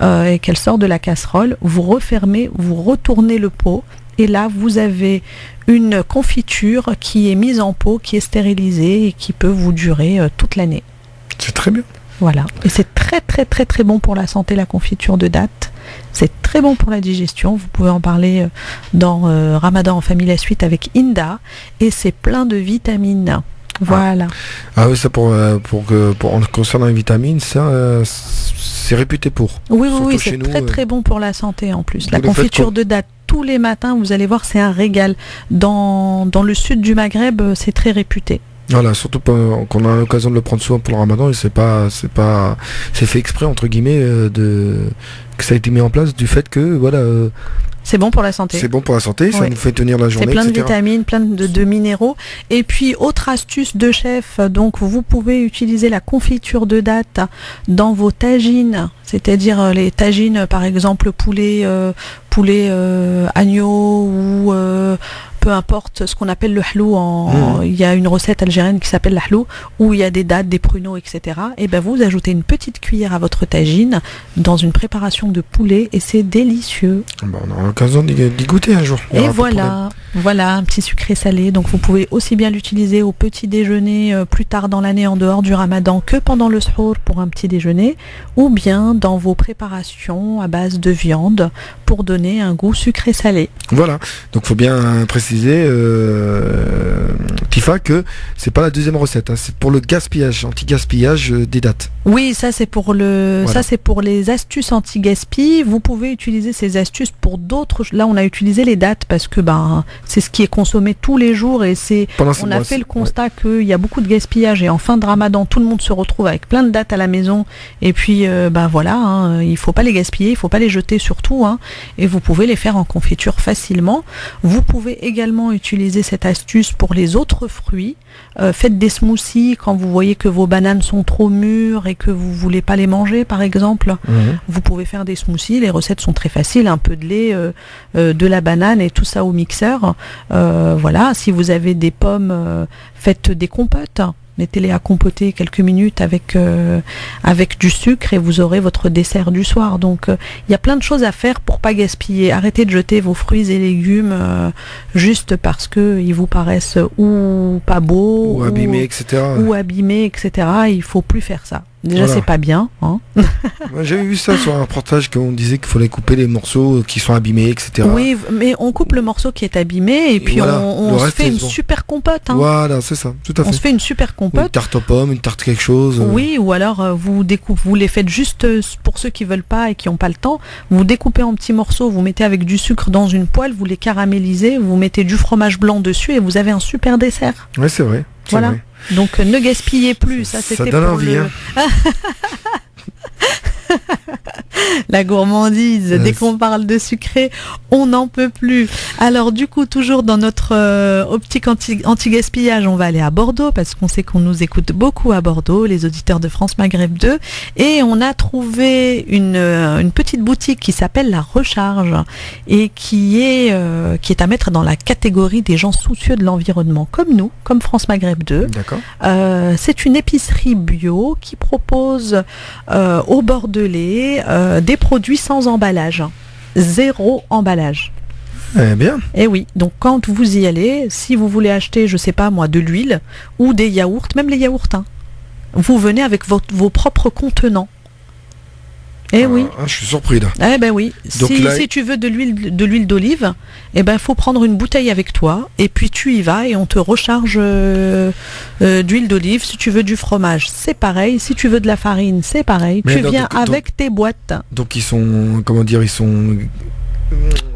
et qu'elle sort de la casserole, vous refermez, vous retournez le pot. Et là, vous avez une confiture qui est mise en pot, qui est stérilisée et qui peut vous durer toute l'année. C'est très bien. Voilà. Et c'est très très très très bon pour la santé, la confiture de dattes. C'est très bon pour la digestion. Vous pouvez en parler dans Ramadan en famille la suite avec Inda. Et c'est plein de vitamines. Voilà. Ah oui, ça en concernant les vitamines, ça c'est réputé pour. Oui, c'est très très bon pour la santé en plus. La confiture de dattes tous les matins, vous allez voir, c'est un régal. Dans le sud du Maghreb, c'est très réputé. Voilà, surtout qu'on a l'occasion de le prendre souvent pour le Ramadan et c'est fait exprès entre guillemets que ça a été mis en place du fait que voilà. C'est bon pour la santé. C'est bon pour la santé, ça nous fait tenir la journée. C'est plein de etc. vitamines, plein de minéraux. Et puis, autre astuce de chef, donc vous pouvez utiliser la confiture de dattes dans vos tagines, c'est-à-dire les tagines, par exemple poulet agneau ou peu importe ce qu'on appelle le hlou. Il y a une recette algérienne qui s'appelle le hlou où il y a des dattes, des pruneaux, etc. Et ben vous ajoutez une petite cuillère à votre tagine dans une préparation de poulet et c'est délicieux. Bon, on aura l'occasion d'y goûter un jour. Et voilà, un petit sucré salé. Donc vous pouvez aussi bien l'utiliser au petit déjeuner plus tard dans l'année en dehors du Ramadan que pendant le suhour pour un petit déjeuner ou bien dans vos préparations à base de viande pour donner un goût sucré salé. Voilà, donc faut bien préciser Tifa que c'est pas la deuxième recette, hein, c'est pour le gaspillage, anti-gaspillage des dattes. Oui, ça c'est pour ça c'est pour les astuces anti-gaspi. Vous pouvez utiliser ces astuces pour d'autres. Là, on a utilisé les dattes parce que c'est ce qui est consommé tous les jours et on a fait le constat qu'il y a beaucoup de gaspillage et en fin de Ramadan, tout le monde se retrouve avec plein de dattes à la maison et puis voilà, il faut pas les gaspiller, il faut pas les jeter surtout, hein, et vous pouvez les faire en confiture facilement. Vous pouvez également utiliser cette astuce pour les autres fruits. Faites des smoothies quand vous voyez que vos bananes sont trop mûres et que vous voulez pas les manger, par exemple. Vous pouvez faire des smoothies. Les recettes sont très faciles. Un peu de lait, de la banane et tout ça au mixeur. Voilà. Si vous avez des pommes, faites des compotes. Mettez-les à compoter quelques minutes avec du sucre et vous aurez votre dessert du soir. Donc il y a plein de choses à faire pour pas gaspiller. Arrêtez de jeter vos fruits et légumes juste parce que ils vous paraissent ou pas beaux ou abîmés, etc. Il faut plus faire ça. Déjà, c'est pas bien. Hein. J'avais vu ça sur un reportage qu'on disait qu'il fallait couper les morceaux qui sont abîmés, etc. Oui, mais on coupe le morceau qui est abîmé et puis voilà, on se fait une super compote. Hein. Voilà, c'est ça, tout à fait. On se fait une super compote. Une tarte aux pommes, une tarte quelque chose. Oui, ou alors vous les faites juste pour ceux qui veulent pas et qui n'ont pas le temps. Vous découpez en petits morceaux, vous mettez avec du sucre dans une poêle, vous les caramélisez, vous mettez du fromage blanc dessus et vous avez un super dessert. Oui, c'est vrai. Voilà. Vrai. Donc ne gaspillez plus, ça c'était donne pour envie, La gourmandise, dès qu'on parle de sucré, on n'en peut plus. Alors du coup, toujours dans notre optique anti-gaspillage, on va aller à Bordeaux parce qu'on sait qu'on nous écoute beaucoup à Bordeaux, les auditeurs de France Maghreb 2, et on a trouvé une petite boutique qui s'appelle La Recharge et qui est à mettre dans la catégorie des gens soucieux de l'environnement, comme nous, comme France Maghreb 2. D'accord. C'est une épicerie bio qui propose au Bordelais c'est des produits sans emballage. 0 emballage. Eh bien. Et oui, donc quand vous y allez, si vous voulez acheter, je sais pas moi, de l'huile ou des yaourts, même les yaourts, hein, vous venez avec vos propres contenants. Eh oui. Je suis surpris là. Eh ben oui. Donc Si tu veux de l'huile d'olive, eh ben faut prendre une bouteille avec toi et puis tu y vas et on te recharge d'huile d'olive. Si tu veux du fromage, c'est pareil. Si tu veux de la farine, c'est pareil. Mais tu viens avec tes boîtes. Donc ils sont,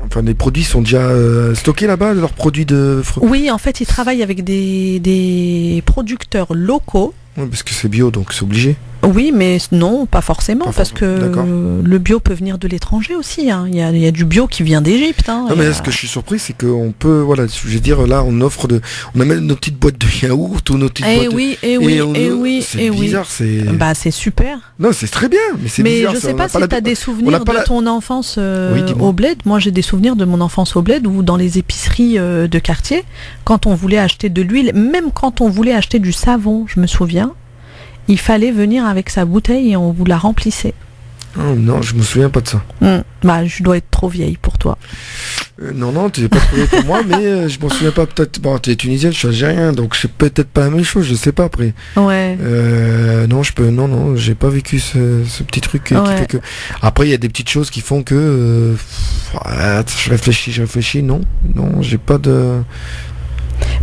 enfin les produits sont déjà stockés là-bas, leurs produits de fruits. Oui, en fait, ils travaillent avec des producteurs locaux. Oui, parce que c'est bio, donc c'est obligé. Oui, mais non, pas forcément, parce que D'accord. le bio peut venir de l'étranger aussi. Hein. Il y a du bio qui vient d'Égypte. Hein. Non, mais ce que je suis surpris, c'est qu'on peut, voilà, je veux dire, là, on amène nos petites boîtes de yaourt ou nos petites boîtes. C'est bizarre, c'est. Bah, c'est super. Non, c'est très bien, mais c'est bizarre. Mais je sais pas si tu as des souvenirs de ton enfance Oui, au bled. Moi, j'ai des souvenirs de mon enfance au bled ou dans les épiceries de quartier, quand on voulait acheter de l'huile, même quand on voulait acheter du savon, je me souviens. Il fallait venir avec sa bouteille et on vous la remplissait. Oh, non, je me souviens pas de ça. Bah, je dois être trop vieille pour toi. Non, tu n'es pas trop vieille pour moi, mais je m'en souviens pas. Peut-être. Bon, tu es tunisienne, je suis algérien, donc c'est peut-être pas la même chose. Je sais pas après. Ouais. Non, j'ai pas vécu ce petit truc qui fait que. Après, il y a des petites choses qui font que. Je réfléchis. Non, j'ai pas de.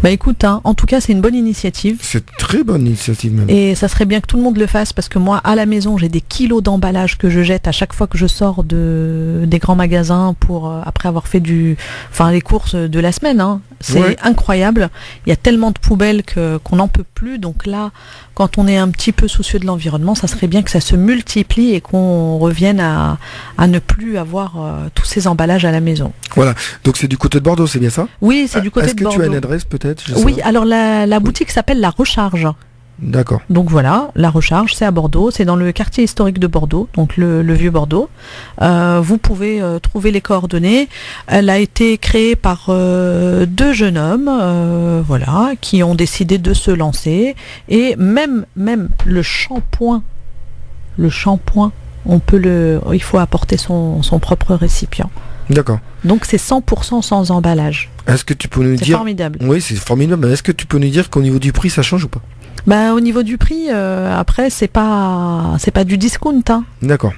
Bah écoute, hein, en tout cas c'est une bonne initiative. C'est très bonne initiative même. Et ça serait bien que tout le monde le fasse parce que moi à la maison j'ai des kilos d'emballage que je jette à chaque fois que je sors des grands magasins pour après avoir fait les courses de la semaine. Hein. C'est incroyable. Il y a tellement de poubelles qu'on n'en peut plus. Donc là, quand on est un petit peu soucieux de l'environnement, ça serait bien que ça se multiplie et qu'on revienne à ne plus avoir tous ces emballages à la maison. Voilà. Donc c'est du côté de Bordeaux, c'est bien ça ? Oui, c'est du côté de Bordeaux. Est-ce que tu as une adresse peut-être ? Oui, alors la boutique s'appelle La Recharge. D'accord. Donc voilà, La Recharge, c'est à Bordeaux, c'est dans le quartier historique de Bordeaux, donc le vieux Bordeaux. Vous pouvez trouver les coordonnées. Elle a été créée par 2 jeunes hommes, qui ont décidé de se lancer. Et même le shampoing, il faut apporter son propre récipient. D'accord. Donc c'est 100% sans emballage. Est-ce que tu peux nous dire... C'est formidable. Oui, c'est formidable. Mais est-ce que tu peux nous dire qu'au niveau du prix, ça change ou pas ? Bah, au niveau du prix, après, c'est pas du discount. Hein. D'accord.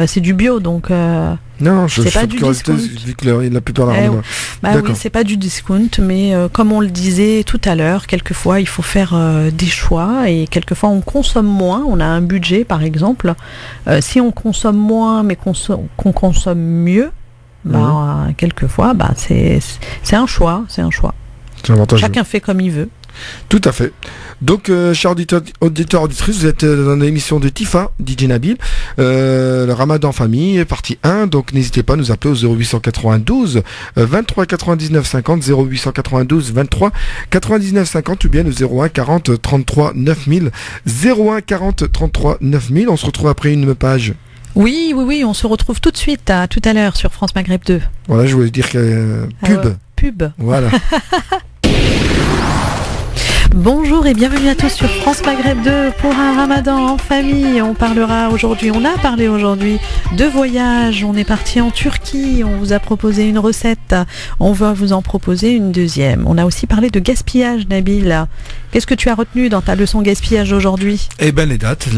C'est du bio, donc... Non, c'est pas du discount. Vu que la plupart de la oui, c'est pas du discount, mais comme on le disait tout à l'heure, quelquefois, il faut faire des choix et quelquefois, on consomme moins. On a un budget, par exemple. Si on consomme moins, mais qu'on consomme mieux, quelquefois, c'est un choix. C'est avantageux. Chacun fait comme il veut. Tout à fait. Donc, chers auditeurs, auditrices, vous êtes dans l'émission de Tifa, DJ Nabil, le Ramadan famille, partie 1. Donc, n'hésitez pas à nous appeler au 0892 23 99 50, 0892 23 99 50, ou bien le 01 40 33 9000, 01 40 33 9000. On se retrouve après une page. Oui, on se retrouve tout de suite, tout à l'heure sur France Maghreb 2. Voilà, je voulais dire pub. Pub. Voilà. Bonjour et bienvenue à tous sur France Maghreb 2 pour un Ramadan en famille. On a parlé aujourd'hui de voyage. On est parti en Turquie. On vous a proposé une recette. On va vous en proposer une deuxième. On a aussi parlé de gaspillage, Nabil. Qu'est-ce que tu as retenu dans ta leçon gaspillage aujourd'hui ? Eh ben les dates,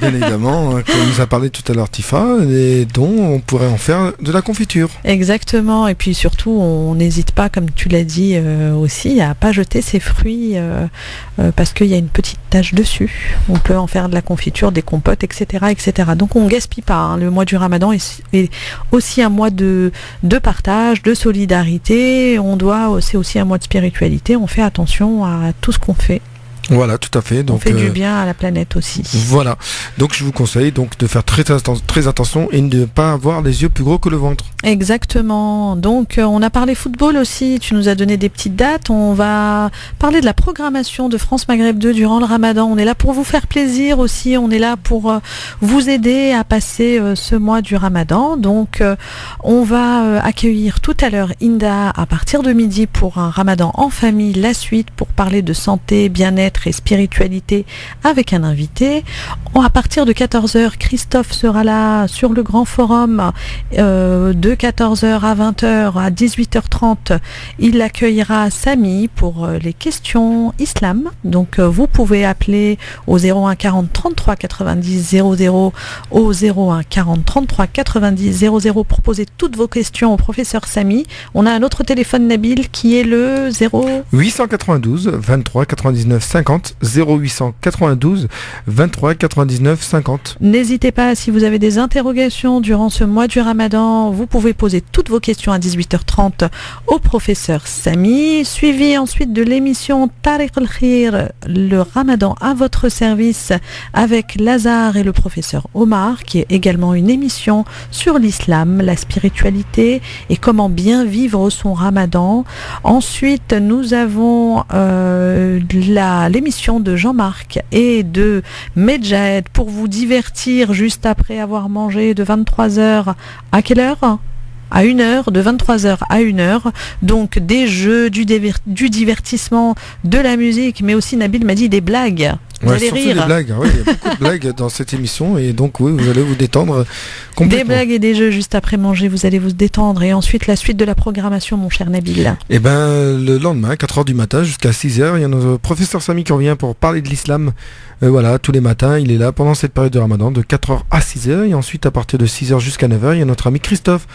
bien évidemment, comme nous a parlé tout à l'heure Tifa, et dont on pourrait en faire de la confiture. Exactement, et puis surtout, on n'hésite pas, comme tu l'as dit aussi, à pas jeter ses fruits parce qu'il y a une petite tache dessus. On peut en faire de la confiture, des compotes, etc., etc. Donc on gaspille pas. Hein. Le mois du Ramadan est aussi un mois de partage, de solidarité. C'est aussi un mois de spiritualité. On fait attention à tout ce qu'on fait. Voilà, tout à fait. Donc, on fait du bien à la planète aussi. Voilà. Donc je vous conseille donc de faire très attention et de ne pas avoir les yeux plus gros que le ventre. Exactement. Donc on a parlé football aussi. Tu nous as donné des petites dates. On va parler de la programmation de France Maghreb 2 durant le Ramadan. On est là pour vous faire plaisir aussi. On est là pour vous aider à passer ce mois du Ramadan. Donc on va accueillir tout à l'heure Inda à partir de midi pour un Ramadan en famille. La suite pour parler de santé, bien-être bien-être et spiritualité avec un invité. À partir de 14h, Christophe sera là sur le grand forum de 14h à 20h. À 18h30, il accueillera Samy pour les questions islam. Donc vous pouvez appeler au 01 40 33 90 00 au 01 40 33 90 00 pour poser toutes vos questions au professeur Samy. On a un autre téléphone, Nabil, qui est le 892 23 99 50 0892 23 99 50. N'hésitez pas, si vous avez des interrogations durant ce mois du Ramadan, vous pouvez poser toutes vos questions à 18h30 au professeur Samy, suivi ensuite de l'émission Tariq al-Khir, le Ramadan à votre service avec Lazare et le professeur Omar, qui est également une émission sur l'islam, la spiritualité et comment bien vivre son Ramadan. Ensuite, nous avons l'émission de Jean-Marc et de Medjahed pour vous divertir juste après avoir mangé de 23h à quelle heure ? À 1h, de 23h à 1h, donc des jeux, du divertissement, de la musique, mais aussi Nabil m'a dit des blagues. Vous allez rire. Des blagues, oui, il y a beaucoup de blagues dans cette émission et donc oui, vous allez vous détendre complètement. Des blagues et des jeux juste après manger, vous allez vous détendre et ensuite la suite de la programmation, mon cher Nabil. Et le lendemain, 4h du matin jusqu'à 6h, il y a notre professeur Samy qui revient pour parler de l'islam. Voilà, tous les matins, il est là pendant cette période de Ramadan de 4h à 6h et ensuite à partir de 6h jusqu'à 9h, il y a notre ami Christophe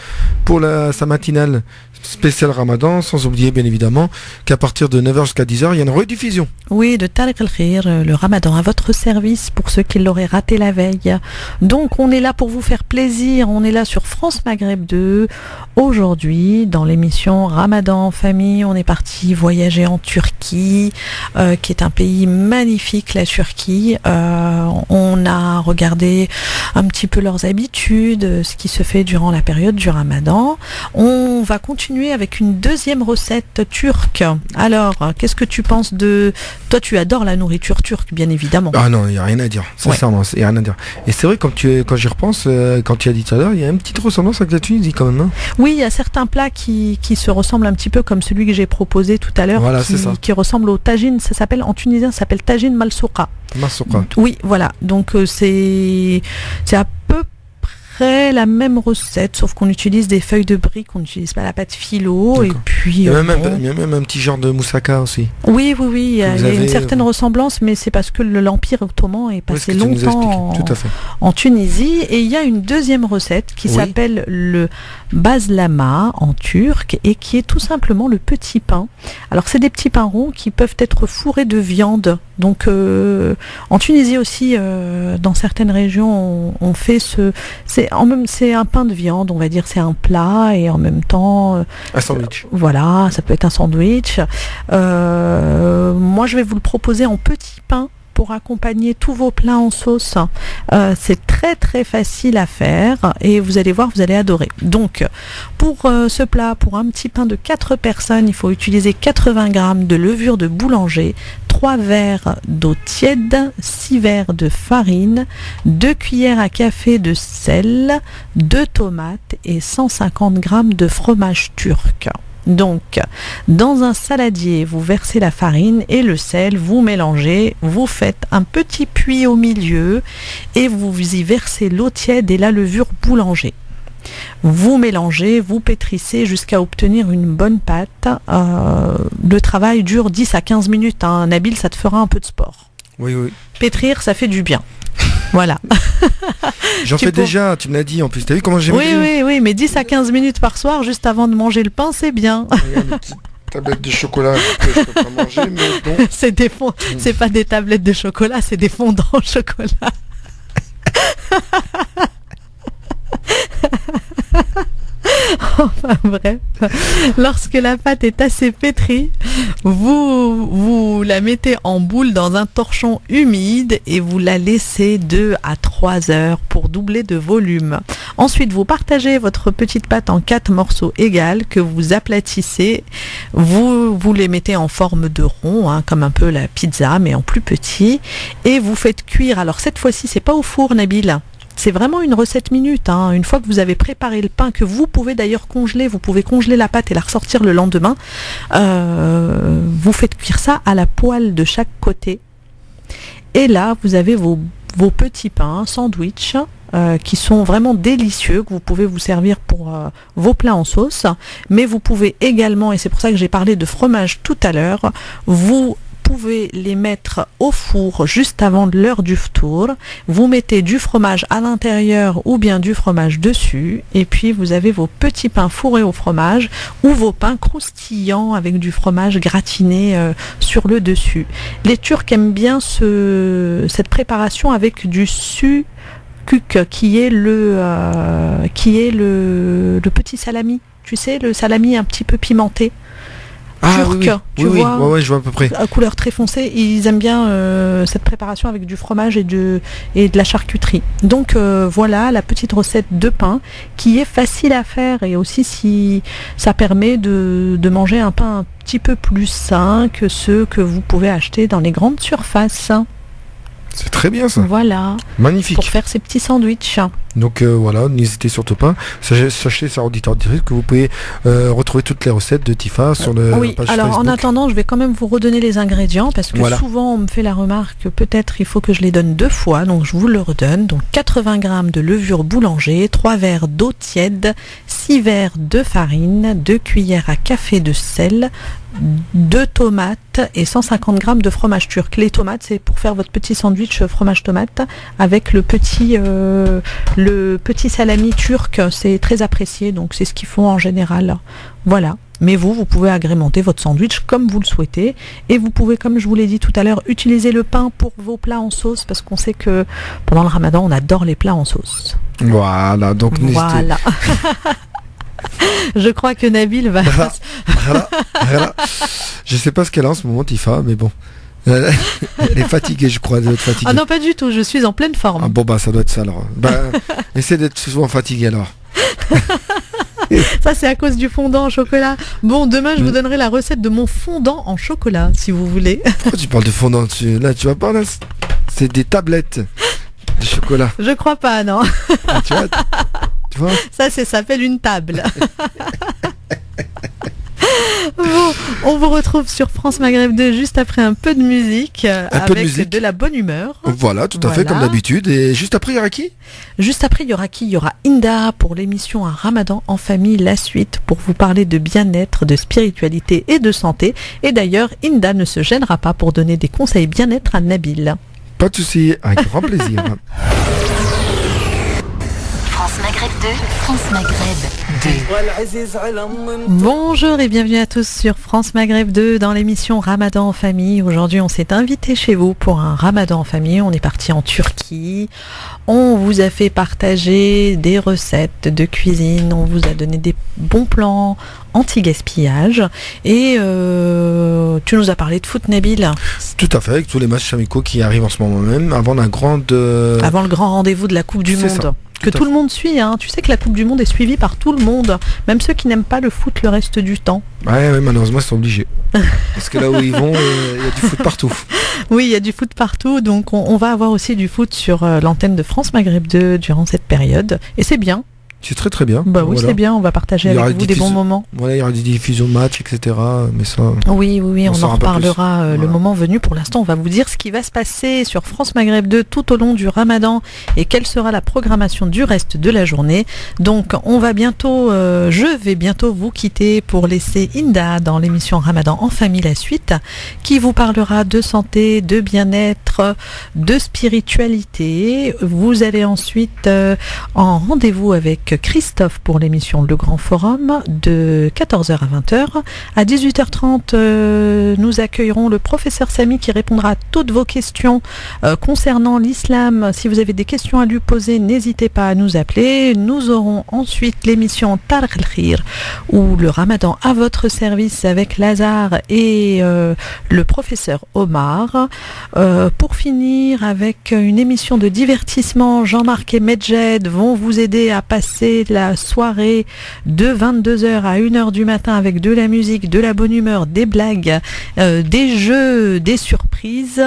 pour sa matinale spéciale Ramadan, sans oublier bien évidemment qu'à partir de 9h jusqu'à 10h, il y a une rediffusion. Oui, de Tariq al-Khir, le Ramadan à votre service pour ceux qui l'auraient raté la veille. Donc on est là pour vous faire plaisir, on est là sur France Maghreb 2. Aujourd'hui, dans l'émission Ramadan en famille, on est parti voyager en Turquie, qui est un pays magnifique, la Turquie. On a regardé un petit peu leurs habitudes, ce qui se fait durant la période du Ramadan. On va continuer avec une deuxième recette turque. Alors, qu'est-ce que tu penses de... Toi, tu adores la nourriture turque, bien évidemment. Ah non, il n'y a rien à dire. Sincèrement, il n'y a rien à dire. Et c'est vrai, quand j'y repense, quand tu as dit tout à l'heure, il y a une petite ressemblance avec la Tunisie quand même. Hein. Oui, il y a certains plats qui se ressemblent un petit peu comme celui que j'ai proposé tout à l'heure, voilà, qui ressemble au tagine. Ça s'appelle, en tunisien, ça s'appelle tagine malsouqa. Malsouqa. Oui, voilà. Donc, c'est à peu près la même recette, sauf qu'on utilise des feuilles de briques, on n'utilise pas la pâte philo. D'accord. Et puis il y a même un petit genre de moussaka aussi. Oui, il y a une certaine ressemblance, mais c'est parce que l'Empire ottoman est passé longtemps en Tunisie. Et il y a une deuxième recette qui s'appelle le bazlama en turc et qui est tout simplement le petit pain. Alors c'est des petits pains ronds qui peuvent être fourrés de viande. Donc en Tunisie aussi, dans certaines régions, on fait c'est un pain de viande, on va dire, c'est un plat et en même temps un sandwich. Voilà, ça peut être un sandwich. Moi, je vais vous le proposer en petit pain pour accompagner tous vos plats en sauce. C'est très très facile à faire et vous allez voir, vous allez adorer. Donc, pour ce plat, pour un petit pain de 4 personnes, il faut utiliser 80 g de levure de boulanger, 3 verres d'eau tiède, 6 verres de farine, 2 cuillères à café de sel, 2 tomates et 150 g de fromage turc. Donc, dans un saladier, vous versez la farine et le sel, vous mélangez, vous faites un petit puits au milieu et vous y versez l'eau tiède et la levure boulanger. Vous mélangez, vous pétrissez jusqu'à obtenir une bonne pâte. Le travail dure 10 à 15 minutes. Hein. Nabil, ça te fera un peu de sport. Oui. Pétrir, ça fait du bien. Voilà. J'en fais déjà, tu me l'as dit en plus. T'as vu comment j'aime bien ? Oui, mais 10 à 15 minutes par soir, juste avant de manger le pain, c'est bien. Regarde les petites tablettes de chocolat que je peux pas manger, mais bon. C'est pas des tablettes de chocolat, c'est des fondants au chocolat. Enfin bref, lorsque la pâte est assez pétrie, vous la mettez en boule dans un torchon humide et vous la laissez 2 à 3 heures pour doubler de volume. Ensuite, vous partagez votre petite pâte en 4 morceaux égaux que vous aplatissez. Vous les mettez en forme de rond, hein, comme un peu la pizza, mais en plus petit. Et vous faites cuire. Alors cette fois-ci, c'est pas au four, Nabil. C'est vraiment une recette minute. Hein. Une fois que vous avez préparé le pain, que vous pouvez d'ailleurs congeler, vous pouvez congeler la pâte et la ressortir le lendemain. Vous faites cuire ça à la poêle de chaque côté Et là, vous avez vos petits pains, sandwich, qui sont vraiment délicieux, que vous pouvez vous servir pour vos plats en sauce. Mais vous pouvez également, et c'est pour ça que j'ai parlé de fromage tout à l'heure, vous pouvez les mettre au four juste avant l'heure du ftour. Vous mettez du fromage à l'intérieur ou bien du fromage dessus, et puis vous avez vos petits pains fourrés au fromage ou vos pains croustillants avec du fromage gratiné sur le dessus. Les Turcs aiment bien cette préparation avec du sukuk, qui est le petit salami. Tu sais, le salami un petit peu pimenté. Turc, tu vois, ouais, je vois à peu près. À couleur très foncée, ils aiment bien cette préparation avec du fromage et de la charcuterie. Donc voilà la petite recette de pain qui est facile à faire, et aussi si ça permet de manger un pain un petit peu plus sain que ceux que vous pouvez acheter dans les grandes surfaces. C'est très bien ça. Voilà. Magnifique. Pour faire ces petits sandwichs. Donc voilà, n'hésitez surtout pas. Sachez, chers auditeurs directs, que vous pouvez retrouver toutes les recettes de Tifa sur le page alors Facebook. En attendant, je vais quand même vous redonner les ingrédients, parce que souvent on me fait la remarque que peut-être il faut que je les donne 2 fois, donc je vous le redonne. Donc 80 g de levure boulanger, 3 verres d'eau tiède, 6 verres de farine, 2 cuillères à café de sel, 2 tomates et 150 g de fromage turc. Les tomates, c'est pour faire votre petit sandwich fromage tomate avec le petit salami turc, c'est très apprécié, donc c'est ce qu'ils font en général. Voilà. Mais vous pouvez agrémenter votre sandwich comme vous le souhaitez, et vous pouvez, comme je vous l'ai dit tout à l'heure, utiliser le pain pour vos plats en sauce, parce qu'on sait que pendant le Ramadan, on adore les plats en sauce. Voilà, donc n'hésitez. Voilà. Je crois que Nabil va... Voilà. Je sais pas ce qu'elle a en ce moment, Tifa, mais bon. Elle est fatiguée, je crois, d'être fatiguée. Ah non, pas du tout, je suis en pleine forme. Ah bon, bah ça doit être ça alors. Essaie d'être souvent fatiguée alors. Ça, c'est à cause du fondant en chocolat. Bon, demain, je vous donnerai la recette de mon fondant en chocolat, si vous voulez. Pourquoi tu parles de fondant? Là, tu vas pas, là, c'est des tablettes de chocolat. Je crois pas, non. Ah, tu vois ça s'appelle une table. Bon, on vous retrouve sur France Maghreb 2 juste après un peu de musique, avec de la bonne humeur. Voilà, tout à fait, comme d'habitude. Et juste après, il y aura qui? Juste après, il y aura qui? Il y aura Inda pour l'émission Un Ramadan en famille, la suite, pour vous parler de bien-être, de spiritualité et de santé. Et d'ailleurs, Inda ne se gênera pas pour donner des conseils bien-être à Nabil. Pas de souci, avec grand plaisir. France Maghreb 2, France Maghreb 2. Bonjour et bienvenue à tous sur France Maghreb 2 dans l'émission Ramadan en famille. Aujourd'hui, on s'est invité chez vous pour un Ramadan en famille. On est parti en Turquie. On vous a fait partager des recettes de cuisine. On vous a donné des bons plans anti-gaspillage. Et tu nous as parlé de foot, Nabil. Tout à fait, avec tous les matchs amicaux qui arrivent en ce moment même, avant le grand rendez-vous de la Coupe du Monde. Ça. Que tout le monde suit, hein. Tu sais que la Coupe du Monde est suivie par tout le monde, même ceux qui n'aiment pas le foot le reste du temps. Ouais, malheureusement ils sont obligés. Parce que là où ils vont, il y a du foot partout. Oui, il y a du foot partout, donc on va avoir aussi du foot sur l'antenne de France Maghreb 2 durant cette période, et c'est bien. C'est très très bien. Bah oui, voilà. C'est bien, on va partager avec vous des bons moments. Voilà, il y aura des diffusions de matchs, etc. Mais ça. Oui, on en reparlera le moment venu. Pour l'instant, on va vous dire ce qui va se passer sur France Maghreb 2 tout au long du Ramadan et quelle sera la programmation du reste de la journée. Donc, je vais bientôt vous quitter pour laisser Inda dans l'émission Ramadan en famille, la suite, qui vous parlera de santé, de bien-être, de spiritualité. Vous allez ensuite en rendez-vous avec Christophe pour l'émission Le Grand Forum de 14h à 20h. À 18h30, nous accueillerons le professeur Samy qui répondra à toutes vos questions concernant l'islam. Si vous avez des questions à lui poser, n'hésitez pas à nous appeler. Nous aurons ensuite l'émission Tarq al-Khir ou le Ramadan à votre service avec Lazare et le professeur Omar. Pour finir avec une émission de divertissement, Jean-Marc et Medjed vont vous aider à passer la soirée de 22h à 1h du matin avec de la musique, de la bonne humeur, des blagues, des jeux, des surprises.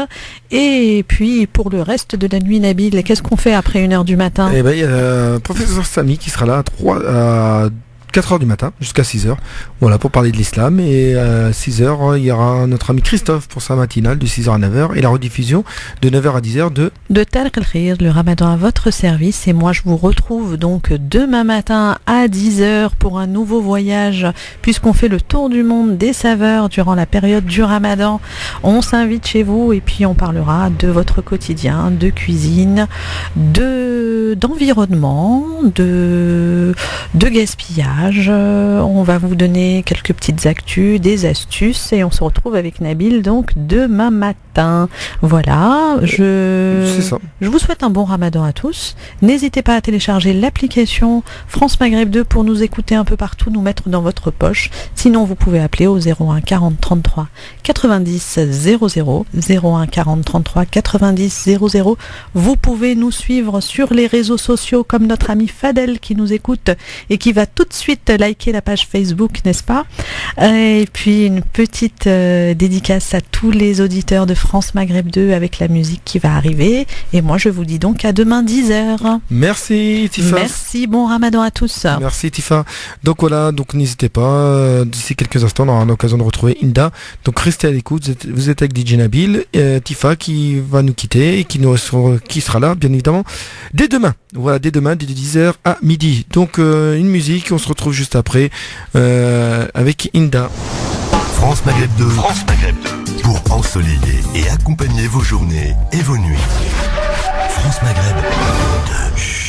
Et puis pour le reste de la nuit, Nabil, qu'est-ce qu'on fait après 1h du matin? Eh ben, il y a le professeur Samy qui sera là à 4h du matin jusqu'à 6h. Voilà, pour parler de l'islam. Et à 6h, il y aura notre ami Christophe pour sa matinale de 6h à 9h et la rediffusion de 9h à 10h de Tariq al-Khir, le Ramadan à votre service. Et moi, je vous retrouve donc demain matin à 10h pour un nouveau voyage, puisqu'on fait le tour du monde des saveurs durant la période du Ramadan. On s'invite chez vous et puis on parlera de votre quotidien, de cuisine, d'environnement, de gaspillage. On va vous donner quelques petites actus, des astuces et on se retrouve avec Nabil donc demain matin. Voilà, C'est ça. je vous souhaite un bon Ramadan à tous. N'hésitez pas à télécharger l'application France Maghreb 2 pour nous écouter un peu partout, nous mettre dans votre poche. Sinon, vous pouvez appeler au 01 40 33 90 00, 01 40 33 90 00. Vous pouvez nous suivre sur les réseaux sociaux comme notre ami Fadel qui nous écoute et qui va tout de suite liker la page Facebook, n'est-ce pas? Et puis une petite dédicace à tous les auditeurs de France Maghreb 2 avec la musique qui va arriver. Et moi, je vous dis donc à demain 10h. Merci Tifa. Merci, bon Ramadan à tous. Merci Tifa. Donc voilà, donc n'hésitez pas, d'ici quelques instants on aura l'occasion de retrouver Inda. Donc restez à l'écoute, vous êtes avec DJ Nabil, Tifa qui va nous quitter et qui sera là bien évidemment dès demain. Voilà, dès demain, dès 10h à midi. Donc une musique, on se retrouve juste après avec Inda. France Maghreb 2. France Maghreb 2. Pour ensoleiller et accompagner vos journées et vos nuits. France Maghreb 2.